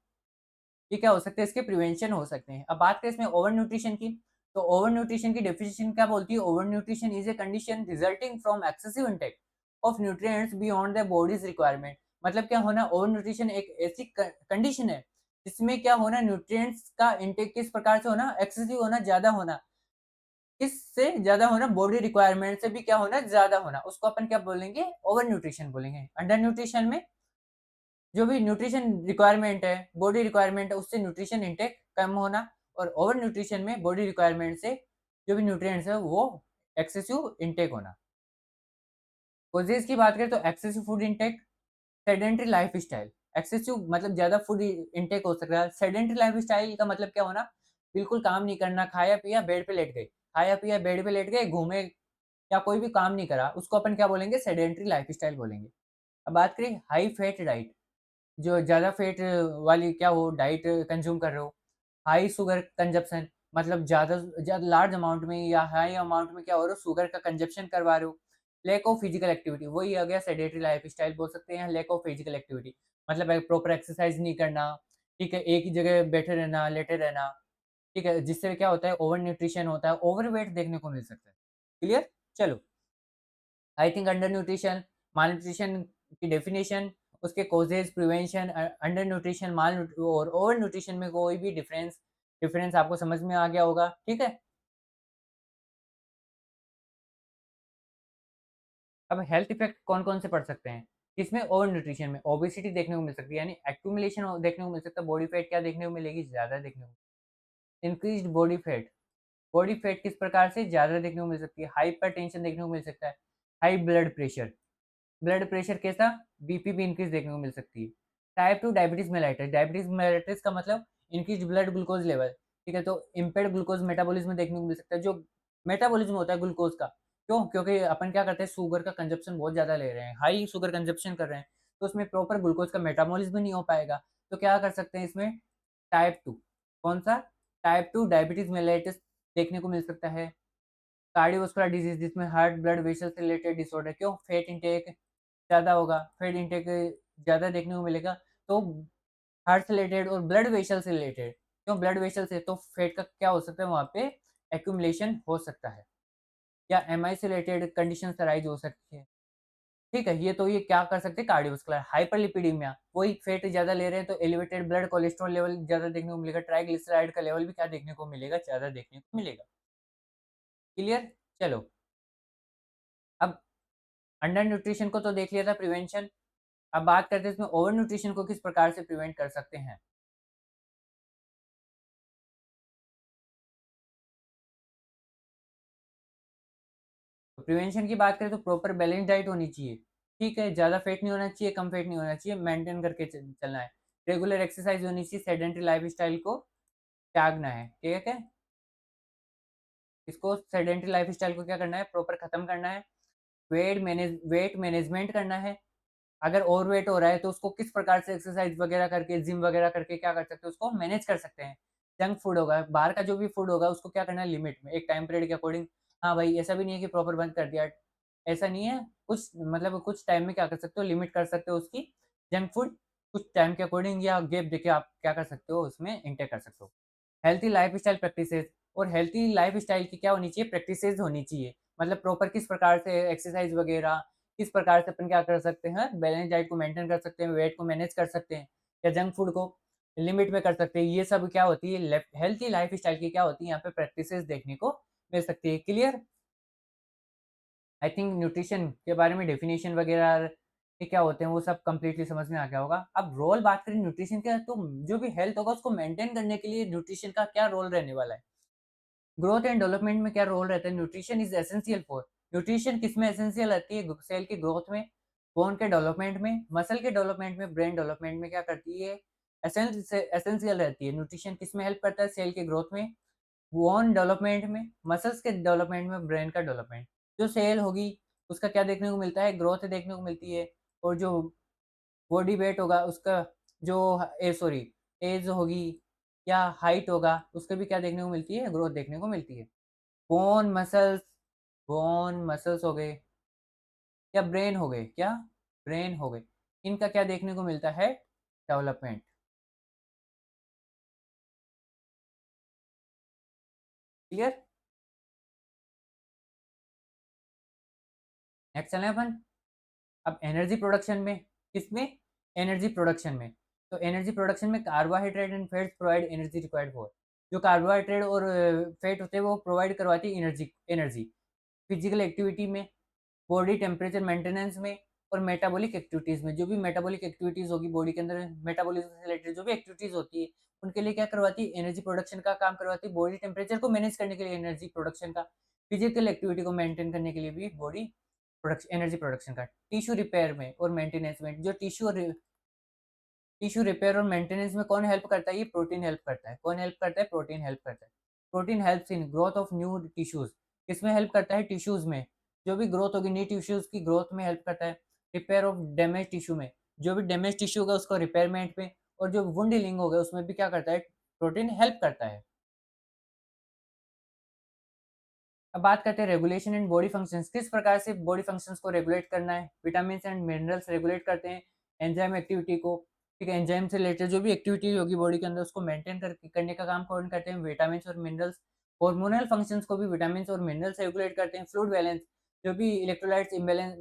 ये क्या हो सकते हैं? इसके प्रिवेंशन हो सकते हैं। अब बात करें इसमें ओवर न्यूट्रिशन की, तो ओवर न्यूट्रिशन की डेफिनेशन क्या बोलती है? Over nutrition is a condition resulting from excessive intake of nutrients beyond the bodies requirement. मतलब क्या होना, ओवर न्यूट्रिशन एक ऐसी कंडीशन है जिसमें क्या होना, न्यूट्रिएंट्स का इंटेक किस प्रकार से होना, एक्सेसिव होना, ज्यादा होना, किससे ज्यादा होना, बॉडी रिक्वायरमेंट से भी क्या होना, ज्यादा होना, उसको अपन क्या बोलेंगे, ओवर न्यूट्रिशन बोलेंगे। अंडर न्यूट्रिशन में जो भी न्यूट्रिशन रिक्वायरमेंट है, बॉडी रिक्वायरमेंट है, उससे न्यूट्रिशन इंटेक कम होना, और ओवर न्यूट्रिशन में बॉडी रिक्वायरमेंट से जो भी न्यूट्रिएंट्स है वो एक्सेसिव इंटेक होना। कॉजेज़ की बात करें तो excessive food intake, sedentary lifestyle. Excessive मतलब ज़्यादा फूड इंटेक हो सकता है। सेडेंटरी लाइफ़स्टाइल का मतलब क्या होना, बिल्कुल काम नहीं करना, खाया-पिया बेड पे लेट गए, खाया-पिया बेड पे लेट गए, घूमे या कोई भी काम नहीं करा, उसको अपन क्या बोलेंगे, सेडेंटरी लाइफ़स्टाइल बोलेंगे। अब बात करें हाई फैट डाइट, जो ज़्यादा फैट वाली क्या हो डाइट कंज़्यूम कर रहे हो। हाई शुगर कंज़प्शन, मतलब ज़्यादा लार्ज अमाउंट में या हाई अमाउंट में क्या हो रहा है, शुगर का कंज़प्शन करवा रहे हो। लैक ऑफ फिज़िकल एक्टिविटी, वही आ गया सेडेंटरी लाइफ़स्टाइल बोल सकते हैं, लैक ऑफ फिज़िकल एक्टिविटी। मतलब प्रॉपर एक्सरसाइज़ नहीं करना, ठीक है? एक ही जगह बैठे रहना, लेटे रहना, ठीक है? जिससे क्या होता है, ओवर न्यूट्रिशन होता है, ओवरवेट देखने को मिल सकता है। क्लियर? चलो, आई थिंक अंडर न्यूट्रिशन, माल-न्यूट्रिशन की डेफिनिशन, उसके कॉजेज़, प्रिवेंशन, अंडर न्यूट्रिशन, और ओवर न्यूट्रिशन में कोई भी डिफरेंस आपको समझ में आ गया होगा, ठीक है? अब हेल्थ इफेक्ट कौन-कौन से पड़ सकते हैं? किसमें? ओवर न्यूट्रिशन में। ओबेसिटी देखने को मिल सकती है, यानी एक्यूमुलेशन देखने को मिल सकता है, बॉडी फैट क्या देखने को मिलेगी? ज़्यादा देखने को। इंक्रीज़्ड बॉडी फैट किस प्रकार से? ज़्यादा देखने को मिल सकती है। हाइपरटेंशन देखने को मिल सकता है। हाई ब्लड प्रेशर कैसा? बीपी भी इंक्रीज़ देखने को मिल सकती है। टाइप 2 डायबिटीज़ मेलाइटस का मतलब इंक्रीज़्ड ब्लड ग्लूकोज़ लेवल, ठीक है? तो इम्पेयर्ड ग्लूकोज़ मेटाबॉलिज़्म में देखने को मिल सकता है, जो मेटाबॉलिज़्म होता है ग्लूकोज़ का। क्यों? क्योंकि अपन क्या करते हैं, शुगर का कंज़म्पशन बहुत ज़्यादा ले रहे हैं, हाई शुगर कंज़म्पशन कर रहे हैं, तो उसमें प्रॉपर ग्लूकोज़ का मेटाबॉलिज़्म नहीं हो पाएगा। तो क्या कर सकते हैं इसमें? टाइप 2, कौन-सा? टाइप 2 डायबिटीज़ मेलाइटस देखने को मिल सकता है। कार्डियोवास्कुलर डिजीज़, जिसमें हार्ट ब्लड वेसल से रिलेटेड डिसऑर्डर, क्यों? फैट इंटेक ज़्यादा होगा, फैट इंटेक ज़्यादा देखने को मिलेगा, तो हार्ट से रिलेटेड और ब्लड वेसल से रिलेटेड, क्यों? ब्लड वेसल से तो फैट का क्या हो सकता है, वहाँ पे एक्यूमुलेशन हो सकता है, या एमआई से रिलेटेड कंडीशंस अराइज़ हो सकती है। ठीक है, ये क्या कर सकते हैं, कार्डियोवास्कुलर। हाइपरलिपिडीमिया, वही फैट ज़्यादा ले रहे हैं तो एलिवेटेड ब्लड कोलेस्ट्रॉल लेवल ज़्यादा देखने को मिलेगा, ट्राइग्लिसराइड का लेवल भी क्या देखने को मिलेगा, ज़्यादा देखने को मिलेगा। क्लियर? चलो, अब अंडर न्यूट्रिशन को तो देख लिया था, प्रिवेंशन। अब बात करते हैं इसमें ओवर न्यूट्रिशन को किस प्रकार से प्रिवेंट कर सकते हैं। तो प्रिवेंशन की बात करें तो प्रॉपर बैलेंस डाइट होनी चाहिए। ठीक है, ज़्यादा फैट नहीं होना चाहिए, कम फैट नहीं होना चाहिए, मेंटेन करके चलना है। रेगुलर एक्सरसाइज होनी चाहिए, सेडेंटरी लाइफ़स्टाइल को त्यागना है, ठीक है? इसको सेडेंटरी लाइफ़स्टाइल को क्या करना है, प्रॉपर खत्म करना है। वेट मैनेजमेंट करना है। अगर ओवरवेट हो रहा है तो उसको किस प्रकार से एक्सरसाइज वगैरह करके, जिम वगैरह करके क्या कर सकते हैं, उसको मैनेज कर सकते हैं। जंक फूड होगा, बाहर का जो भी फूड होगा उसको क्या करना है, लिमिट में, एक टाइम पीरियड के अकॉर्डिंग। हाँ भाई, ऐसा भी नहीं है कि प्रॉपर बंद कर दिया, ऐसा नहीं है। कुछ मतलब कुछ टाइम में क्या कर सकते हो, लिमिट कर सकते हो उसकी। जंक फूड कुछ टाइम के अकॉर्डिंग या गैप देके आप क्या कर सकते हो, उसमें इंटेक कर सकते हो। हेल्थी लाइफ़स्टाइल प्रैक्टिसेज़, और हेल्थी लाइफ़स्टाइल की क्या होनी चाहिए, प्रैक्टिसेज़ होनी चाहिए। मतलब प्रॉपर किस प्रकार से एक्सरसाइज़ वगैरह, किस प्रकार से अपन क्या कर सकते हैं, बैलेंस डाइट को मेंटेन कर सकते हैं, वेट को मैनेज कर सकते हैं, या जंक फूड को लिमिट में कर सकते हैं। ये सब क्या होती है, हेल्थी लाइफ़स्टाइल की क्या होती है, यहाँ पे प्रैक्टिसेज़ देखने को मिल सकती है। क्लियर? आई थिंक न्यूट्रिशन के बारे में डेफिनेशन वगैरह ये क्या होते हैं, वो सब कंप्लीटली समझ में आ गया होगा। अब रोल बात करें न्यूट्रिशन का, तो जो भी हेल्थ होगा उसको मेंटेन करने के लिए न्यूट्रिशन का क्या रोल रहने वाला है। ग्रोथ एंड डेवलपमेंट में क्या रोल रहता है, nutrition is essential for. Nutrition किसमें एसेंशियल रहती है, सेल की ग्रोथ में, बोन के डेवलपमेंट में, मसल के डेवलपमेंट में, ब्रेन डेवलपमेंट में क्या करती है, एसेंशियल रहती है। न्यूट्रिशन किसमें हेल्प करता है, सेल के ग्रोथ में, बोन डेवलपमेंट में, मसल्स के डेवलपमेंट में, ब्रेन का डेवलपमेंट। जो सेल होगी उसका क्या देखने को मिलता है, ग्रोथ देखने को मिलती है। और जो बॉडी वेट होगा उसका, जो सॉरी, एज होगी या हाइट होगा, उसके भी क्या देखने को मिलती है, ग्रोथ देखने को मिलती है। बोन मसल्स बोन मसल्स हो गए या ब्रेन हो गए, क्या ब्रेन हो गए, इनका क्या देखने को मिलता है, डेवलपमेंट। क्लियर? नेक्स्ट चलें अपन। अब एनर्जी प्रोडक्शन में, किसमें? एनर्जी प्रोडक्शन में। तो एनर्जी प्रोडक्शन में carbohydrate and fats provide energy required for. जो कार्बोहाइड्रेट और फैट होते हैं वो प्रोवाइड करवाती है एनर्जी एनर्जी फिजिकल एक्टिविटी में, बॉडी टेम्परेचर मेंटेनेंस में और मेटाबॉलिक एक्टिविटीज़ में। जो भी मेटाबॉलिक एक्टिविटीज़ होगी बॉडी के अंदर, मेटाबॉलिज्म से रिलेटेड जो भी एक्टिविटीज़ होती है, उनके लिए क्या करवाती है? एनर्जी प्रोडक्शन का काम करवाती है। बॉडी टेम्परेचर को मैनेज करने के लिए एनर्जी प्रोडक्शन का, फिजिकल एक्टिविटी को मेंटेन करने के लिए भी बॉडी प्रोडक्शन, एनर्जी प्रोडक्शन का। टिश्यू रिपेयर में और मेंटेनेंस में, जो टिश्यू रिपेयर और मेंटेनेंस में कौन हेल्प करता है? ये प्रोटीन हेल्प करता है। कौन हेल्प करता है? प्रोटीन हेल्प करता है। Protein helps in growth of new tissues. किसमें हेल्प करता है? टिश्यूज में। जो भी ग्रोथ होगी न्यू टिश्यूज की ग्रोथ में हेल्प करता है। रिपेयर ऑफ डैमेज टिश्यू में, जो भी डैमेज टिश्यू होगा उसको रिपेयरमेंट में, और जो वुंड हीलिंग होगा उसमें भी क्या करता है? प्रोटीन हेल्प करता है। अब बात करते हैं रेगुलेशन एंड बॉडी फंक्शंस। किस प्रकार से बॉडी फंक्शंस को रेगुलेट करना है? विटामिन एंड मिनरल्स रेगुलेट करते हैं एंजाइम एक्टिविटी को। ठीक है, एंजाइम से रिलेटेड जो भी एक्टिविटी होगी बॉडी के अंदर उसको मेंटेन करने का काम कौन करते हैं? विटामिन और मिनरल्स। हार्मोनल फंक्शंस को भी विटामिन और मिनरल्स रेगुलेट करते हैं। फ्लूइड बैलेंस, जो भी इलेक्ट्रोलाइट्स इम्बैलेंस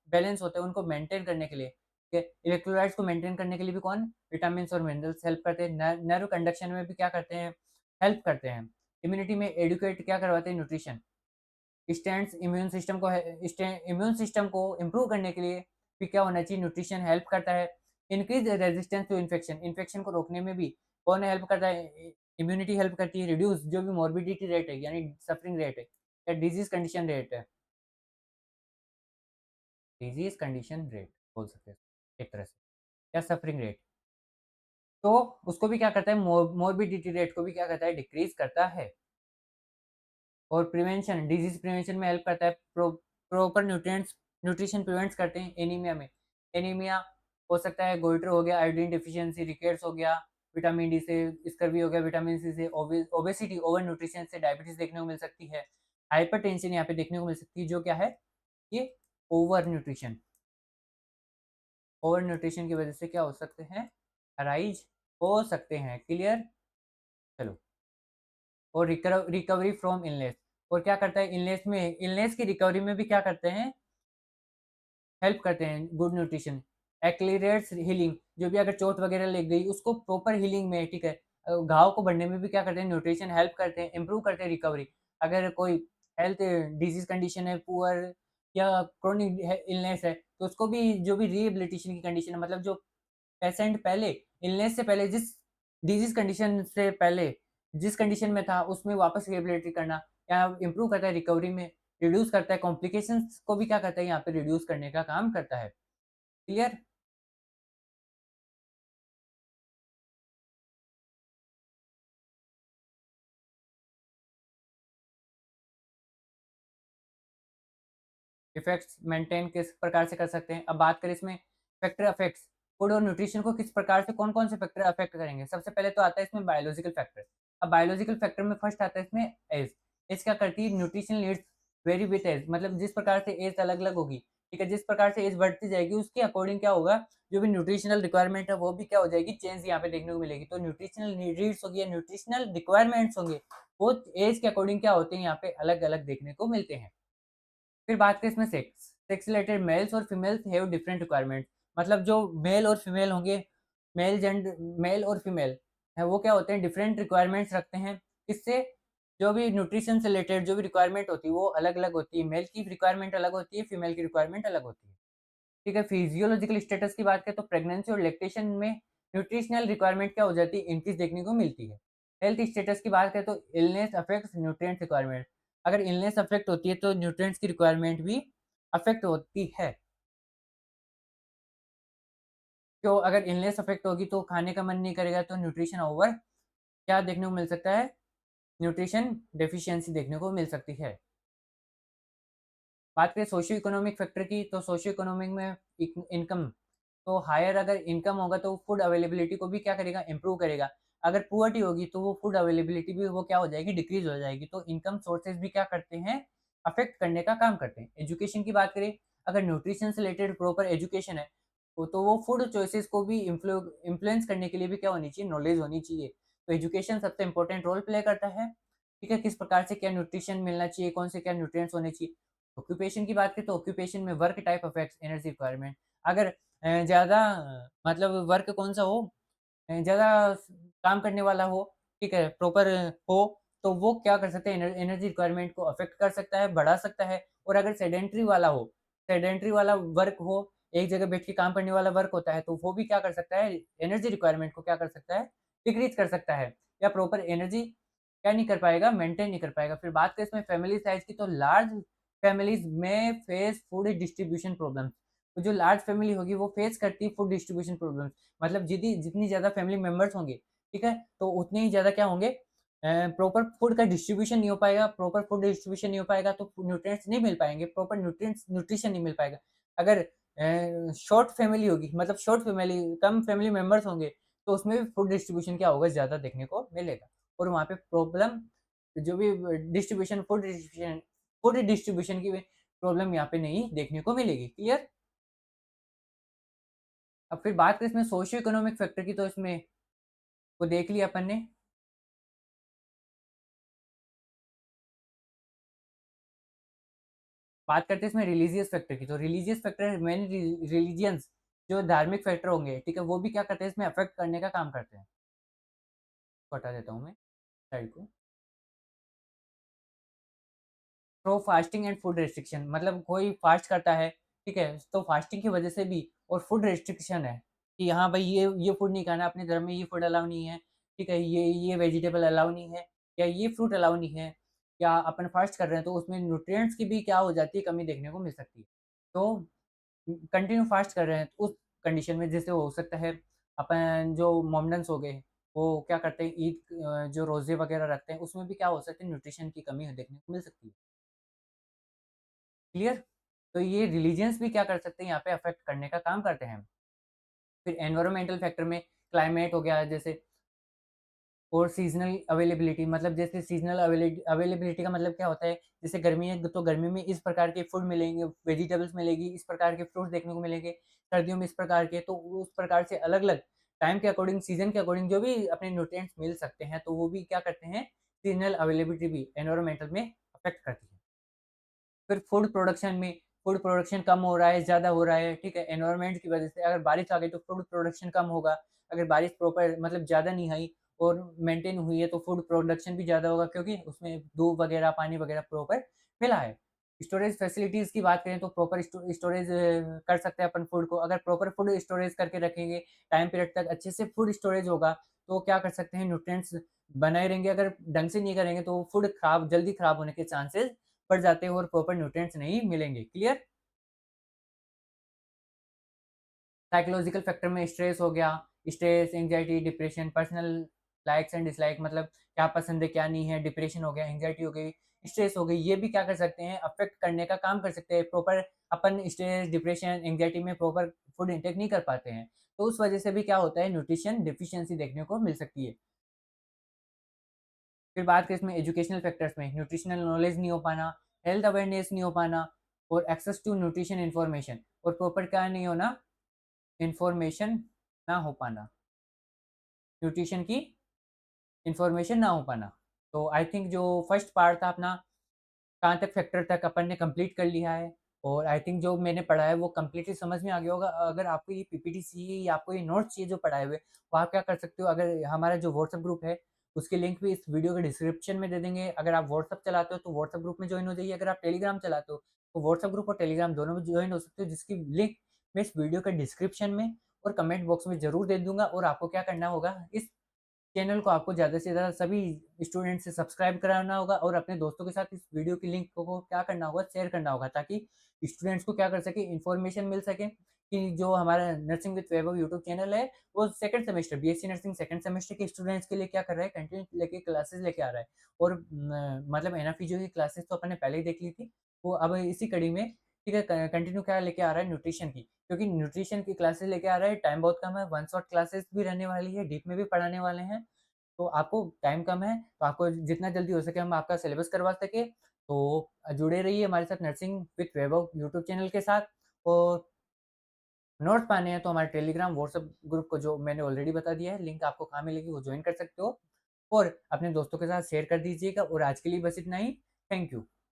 बैलेंस होते हैं उनको मेंटेन करने के लिए, ठीक है, इलेक्ट्रोलाइट्स को मेंटेन करने के लिए भी कौन? विटामिन और मिनरल्स हेल्प करते हैं। नर्व कंडक्शन में भी क्या करते हैं? हेल्प करते हैं। इम्यूनिटी में एडुकेट क्या करवाते हैं? न्यूट्रिशन। स्टैंड्स इम्यून सिस्टम को इम्प्रूव करने के लिए भी क्या होना चाहिए? न्यूट्रिशन हेल्प करता है। Increase resistance to infection, infection को रोकने में भी कौन हेल्प करता है? इम्यूनिटी हेल्प करती है। रिड्यूस जो भी मॉर्बिडिटी रेट है यानी सफरिंग रेट है या डिजीज कंडीशन रेट है, डिजीज कंडीशन रेट बोल सकते हैं एक तरह से, या सफरिंग रेट, तो उसको भी क्या करता है? मॉर्बिडिटी रेट को भी क्या करता है? डिक्रीज करता है। और प्रिवेंशन, डिजीज प्रिवेंशन में हेल्प करता है। प्रॉपर न्यूट्रिएंट्स न्यूट्रिशन प्रिवेंट्स करते हैं एनीमिया में। एनीमिया हो सकता है गोइटर हो गया, आयोडीन डिफिशियंसी, रिकेट्स हो गया, विटामिन डी से स्कर्वी हो गया, विटामिन सी से ओबेसिटी, ओवर न्यूट्रिशन से डायबिटीज देखने को मिल सकती है। हाइपरटेंशन यहाँ पे देखने को मिल सकती है, जो क्या है? ये ओवर न्यूट्रिशन। ओवर न्यूट्रिशन की वजह से क्या हो सकते हैं? अराइज हो सकते हैं। क्लियर? चलो। और रिकवरी फ्रॉम इलनेस, और क्या करता है? इलनेस में, इलनेस की रिकवरी में भी क्या करते हैं? हेल्प करते हैं गुड न्यूट्रिशन। एक्लीरेट्स हीलिंग, जो भी अगर चोट वगैरह लग गई उसको प्रॉपर हीलिंग में, ठीक है, घाव को बढ़ने में भी क्या करते हैं? न्यूट्रिशन हेल्प करते हैं, इंप्रूव करते हैं रिकवरी। अगर कोई हेल्थ डिजीज कंडीशन है, पुअर या क्रोनिक इलनेस है, तो उसको भी जो भी रिहेबिलिटेशन की कंडीशन है, मतलब जो पेशेंट पहले इलनेस से पहले जिस डिजीज कंडीशन से पहले जिस कंडीशन में था उसमें वापस रिहेबिलिटेट करना या इम्प्रूव करता है रिकवरी में, रिड्यूस करता है कॉम्प्लिकेशंस को भी क्या करता है? यहाँ पे रिड्यूस करने का काम करता है। क्लियर? इफेक्ट्स मेंटेन किस प्रकार से कर सकते हैं? अब बात करें इसमें फैक्टर अफेक्ट्स, फूड और न्यूट्रिशन को किस प्रकार से कौन-कौन से फैक्टर अफेक्ट करेंगे? सबसे पहले तो आता है इसमें बायोलॉजिकल फैक्टर। अब बायोलॉजिकल फैक्टर में फर्स्ट आता है इसमें एज। एज क्या करती है? Nutritional needs vary with age, मतलब जिस प्रकार से एज अलग-अलग होगी, ठीक है, जिस प्रकार से एज बढ़ती जाएगी उसके अकॉर्डिंग क्या होगा? जो भी न्यूट्रिशनल रिक्वायरमेंट है वो भी क्या हो जाएगी? चेंज यहाँ पे देखने को मिलेगी। तो न्यूट्रिशनल नीड्स होगी या न्यूट्रिशनल रिक्वायरमेंट्स होंगे, वो एज के अकॉर्डिंग क्या होते हैं? यहाँ पे अलग-अलग देखने को मिलते हैं। फिर बात करें इसमें सेक्स, सेक्स रिलेटेड मेल्स और फीमेल्स हैव डिफरेंट रिक्वायरमेंट्स, मतलब जो मेल और फीमेल होंगे, मेल और फीमेल है वो क्या होते हैं? डिफरेंट रिक्वायरमेंट्स रखते हैं। इससे जो भी न्यूट्रिशन से रिलेटेड जो भी रिक्वायरमेंट होती है वो अलग-अलग होती है। मेल की रिक्वायरमेंट अलग होती है, फीमेल की रिक्वायरमेंट अलग होती है। ठीक है, फिजियोलॉजिकल स्टेटस की बात करें तो प्रेगनेंसी और लैक्टेशन में न्यूट्रिशनल रिक्वायरमेंट क्या हो जाती है? इंक्रीज देखने को मिलती है। हेल्थ स्टेटस की बात करें तो इलनेस अफेक्ट्स न्यूट्रिएंट रिक्वायरमेंट, अगर इलनेस अफेक्ट होती है तो न्यूट्रिएंट्स की रिक्वायरमेंट भी अफेक्ट होती है। तो अगर इलनेस अफेक्ट होगी तो खाने का मन नहीं करेगा, तो न्यूट्रिशन ओवर क्या देखने को मिल सकता है? न्यूट्रिशन डेफिशिएंसी देखने को मिल सकती है। बात करें सोशियो इकोनॉमिक फैक्टर की, तो सोशियो इकोनॉमिक में इनकम, तो हायर अगर इनकम होगा तो फूड अवेलेबिलिटी को भी क्या करेगा? इंप्रूव करेगा। अगर पुअर्टी होगी तो वो फूड अवेलेबिलिटी भी वो क्या हो जाएगी? डिक्रीज हो जाएगी। तो इनकम सोर्सेज भी क्या करते हैं? अफेक्ट करने का काम करते हैं। एजुकेशन की बात करें, अगर न्यूट्रिशन से रिलेटेड प्रॉपर एजुकेशन है तो वो फूड चॉइसेस को भी इन्फ्लुएंस करने के लिए भी क्या होनी चाहिए? नॉलेज होनी चाहिए। तो एजुकेशन सबसे इंपॉर्टेंट रोल प्ले करता है। ठीक है? किस प्रकार से क्या न्यूट्रिशन मिलना चाहिए, कौन से क्या न्यूट्रिएंट्स होने चाहिए। ऑक्यूपेशन की बात करें तो ऑक्यूपेशन में work type affects energy requirement. अगर ज़्यादा मतलब वर्क कौन-सा हो, ज़्यादा काम करने वाला हो, ठीक है, प्रॉपर हो, तो वो क्या कर सकते हैं एनर्जी रिक्वायरमेंट को अफ़ेक्ट कर सकता है, बढ़ा सकता है। और अगर सेडेंटरी वाला हो, सेडेंटरी वाला वर्क हो, एक जगह बैठ के काम करने वाला वर्क होता है, तो वो भी क्या कर सकता है, एनर्जी रिक्वायरमेंट को क्या कर सकता है, डिक्रीज़ कर सकता है या प्रॉपर एनर्जी क्या नहीं कर पाएगा, मेंटेन नहीं कर पाएगा। फिर बात करें इसमें फैमिली साइज़ की, तो लार्ज फैमिलीज़ में फेस फूड डिस्ट्रीब्यूशन प्रॉब्लम्स। तो जो लार्ज फैमिली होगी वो फेस करती है फूड डिस्ट्रीब्यूशन प्रॉब्लम्स। मतलब जितनी ज़्यादा फैमिली मेंबर्स होंगे, ठीक है? तो उतने ही ज़्यादा क्या होंगे, प्रॉपर फूड का डिस्ट्रीब्यूशन नहीं हो पाएगा, प्रॉपर फूड डिस्ट्रीब्यूशन नहीं हो पाएगा तो न्यूट्रिएंट्स नहीं मिल पाएँगे, प्रॉपर न्यूट्रिशन नहीं मिल पाएगा। अगर शॉर्ट फैमिली होगी, मतलब शॉर्ट फैमिली, कम फैमिली मेंबर्स होंगे, तो उसमें भी फूड डिस्ट्रीब्यूशन क्या होगा, ज़्यादा देखने को मिलेगा। और वहाँ पे प्रॉब्लम जो भी फूड डिस्ट्रीब्यूशन की भी प्रॉब्लम यहाँ पे नहीं देखने को मिलेगी। क्लियर? अब फिर बात करें इसमें सोशियो इकोनॉमिक फैक्टर की, तो इसमें वो देख लिया अपन ने। बात करते हैं इसमें रिलीजियस फैक्टर की, तो रिलीजियस फैक्टर मेन रिलीजियंस जो धार्मिक फैक्टर होंगे, ठीक है, वो भी क्या करते हैं इसमें अफेक्ट करने का काम करते हैं। तो हटा देता हूँ मैं साइड को। तो फास्टिंग एंड फूड रेस्ट्रिक्शन, मतलब कोई फास्ट करता है, ठीक है, तो फास्टिंग की वजह से भी, और फूड रेस्ट्रिक्शन है कि हाँ भाई ये फूड नहीं खाना, अपने धर्म में ये फूड अलाउ नहीं है, ठीक है, ये वेजिटेबल अलाउ नहीं है, या ये फ्रूट अलाउ नहीं है, या अपन फास्ट कर रहे हैं तो उसमें न्यूट्रिएंट्स की भी क्या हो जाती है, कमी देखने को मिल सकती है। तो कंटिन्यू फास्ट कर रहे हैं तो उस कंडीशन में जैसे हो सकता है, अपन जो मोमेडन्स हो गए, वो क्या करते हैं, ईद जो रोज़े वगैरह रखते हैं, उसमें भी क्या हो सकता है, न्यूट्रिशन की कमी देखने को मिल सकती है। क्लियर? तो ये रिलीजियंस भी क्या कर सकते हैं, यहाँ पे अफ़ेक्ट करने का काम करते हैं। फिर एनवायरमेंटल फैक्टर में क्लाइमेट हो गया जैसे, और सीज़नल अवेलेबिलिटी, मतलब जैसे सीज़नल अवेलेबिलिटी का मतलब क्या होता है, जैसे गर्मी है तो गर्मी में इस प्रकार के फूड मिलेंगे, वेजिटेबल्स मिलेगी, इस प्रकार के फ्रूट्स देखने को मिलेंगे, सर्दियों में इस प्रकार के, तो उस प्रकार से अलग-अलग टाइम के अकॉर्डिंग, सीज़न के अकॉर्डिंग जो भी अपने न्यूट्रिएंट्स मिल सकते हैं, तो वो भी क्या करते हैं, सीज़नल अवेलेबिलिटी भी एनवायरमेंटल में अफ़ेक्ट करती है। फिर फूड प्रोडक्शन कम हो रहा है, ज़्यादा हो रहा है, ठीक है? एनवायरनमेंट की वज़ह से अगर बारिश आ गई तो फूड प्रोडक्शन कम होगा। अगर बारिश प्रॉपर मतलब ज़्यादा नहीं आई और मेंटेन हुई है तो फूड प्रोडक्शन भी ज़्यादा होगा, क्योंकि उसमें धूप वगैरह, पानी वगैरह प्रॉपर मिला है। स्टोरेज फैसिलिटीज़ की बात करें तो प्रॉपर स्टोरेज कर सकते हैं अपन फूड को। अगर प्रॉपर फूड स्टोरेज करके रखेंगे, टाइम पीरियड तक अच्छे से फूड स्टोरेज होगा, तो क्या कर सकते हैं, न्यूट्रिएंट्स बनाए रहेंगे। अगर ढंग से नहीं करेंगे तो फूड जल्दी खराब होने के चांसेस बढ़ जाते हैं और प्रॉपर न्यूट्रिएंट्स नहीं मिलेंगे। क्लियर? साइकोलॉजिकल फैक्टर में स्ट्रेस हो गया, stress, anxiety, depression, personal likes and dislike, मतलब क्या पसंद है, क्या नहीं है, डिप्रेशन हो गया, एंग्जायटी हो गई, स्ट्रेस हो गई, ये भी क्या कर सकते हैं, अफेक्ट करने का काम कर सकते हैं। प्रॉपर अपन स्ट्रेस, डिप्रेशन, एंग्जायटी में प्रॉपर फूड इंटेक नहीं कर पाते हैं, तो उस वजह से भी क्या होता है, न्यूट्रिशन डेफिशिएंसी देखने को मिल सकती है। फिर बात करें इसमें एजुकेशनल फैक्टर्स में, न्यूट्रिशनल नॉलेज नहीं हो पाना, हेल्थ अवेयरनेस नहीं हो पाना, और एक्सेस टू न्यूट्रिशन इन्फॉर्मेशन, और प्रॉपर क्या नहीं होना, इन्फॉर्मेशन ना हो पाना, न्यूट्रिशन की इन्फॉर्मेशन ना हो पाना। तो आई थिंक जो फर्स्ट पार्ट था अपना, कहाँ तक फैक्टर तक अपन ने कंप्लीट कर लिया है, और आई थिंक जो मैंने पढ़ा है वो कंप्लीटली समझ में आ गया होगा। अगर आपको ये पीपीटी चाहिए या आपको ये नोट्स चाहिए जो पढ़ाए हुए, तो आप क्या कर सकते हो, अगर हमारा जो व्हाट्सएप ग्रुप है, उसकी लिंक भी इस वीडियो के डिस्क्रिप्शन में दे देंगे। अगर आप व्हाट्सएप चलाते हो तो व्हाट्सएप ग्रुप में जॉइन हो जाइए, अगर आप टेलीग्राम चलाते हो तो व्हाट्सएप ग्रुप और टेलीग्राम दोनों में जॉइन हो सकते हो, जिसकी लिंक मैं इस वीडियो के डिस्क्रिप्शन में और कमेंट बॉक्स में ज़रूर दे दूँगा। और आपको क्या करना होगा, इस चैनल को आपको ज़्यादा से ज़्यादा सभी स्टूडेंट से सब्सक्राइब कराना होगा, और अपने दोस्तों के साथ इस वीडियो की लिंक को क्या करना होगा, शेयर करना होगा, ताकि स्टूडेंट्स को क्या कर सके, इन्फॉर्मेशन मिल सके कि जो हमारा nursing with Vaibhav YouTube channel है, वो second semester BSc nursing second semester के स्टूडेंट्स के लिए क्या कर रहा है, कंटेंट लेके क्लासेस लेके आ रहा है। और मतलब एनाफीजियो की क्लासेस तो अपन ने पहले ही देख ली थी, वो अब इसी कड़ी में, ठीक है, कंटिन्यू क्या लेके आ रहा है, न्यूट्रिशन की, क्योंकि न्यूट्रिशन की क्लासेस लेके आ रहा है, टाइम बहुत कम है, वन शॉट क्लासेस भी रहने वाली है, डीप में भी पढ़ाने वाले हैं। तो आपको टाइम कम है, तो आपको जितना जल्दी हो सके हम आपका सिलेबस करवा सकें, तो जुड़े रहिए हमारे साथ nursing with Vaibhav YouTube channel के साथ। और नोट्स पाने हैं तो हमारे टेलीग्राम, व्हाट्सएप ग्रुप को जो मैंने ऑलरेडी बता दिया है, लिंक आपको कहाँ मिलेगी वो जॉइन कर सकते हो। और अपने दोस्तों के साथ शेयर कर दीजिएगा और आज के लिए बस इतना ही। Thank you.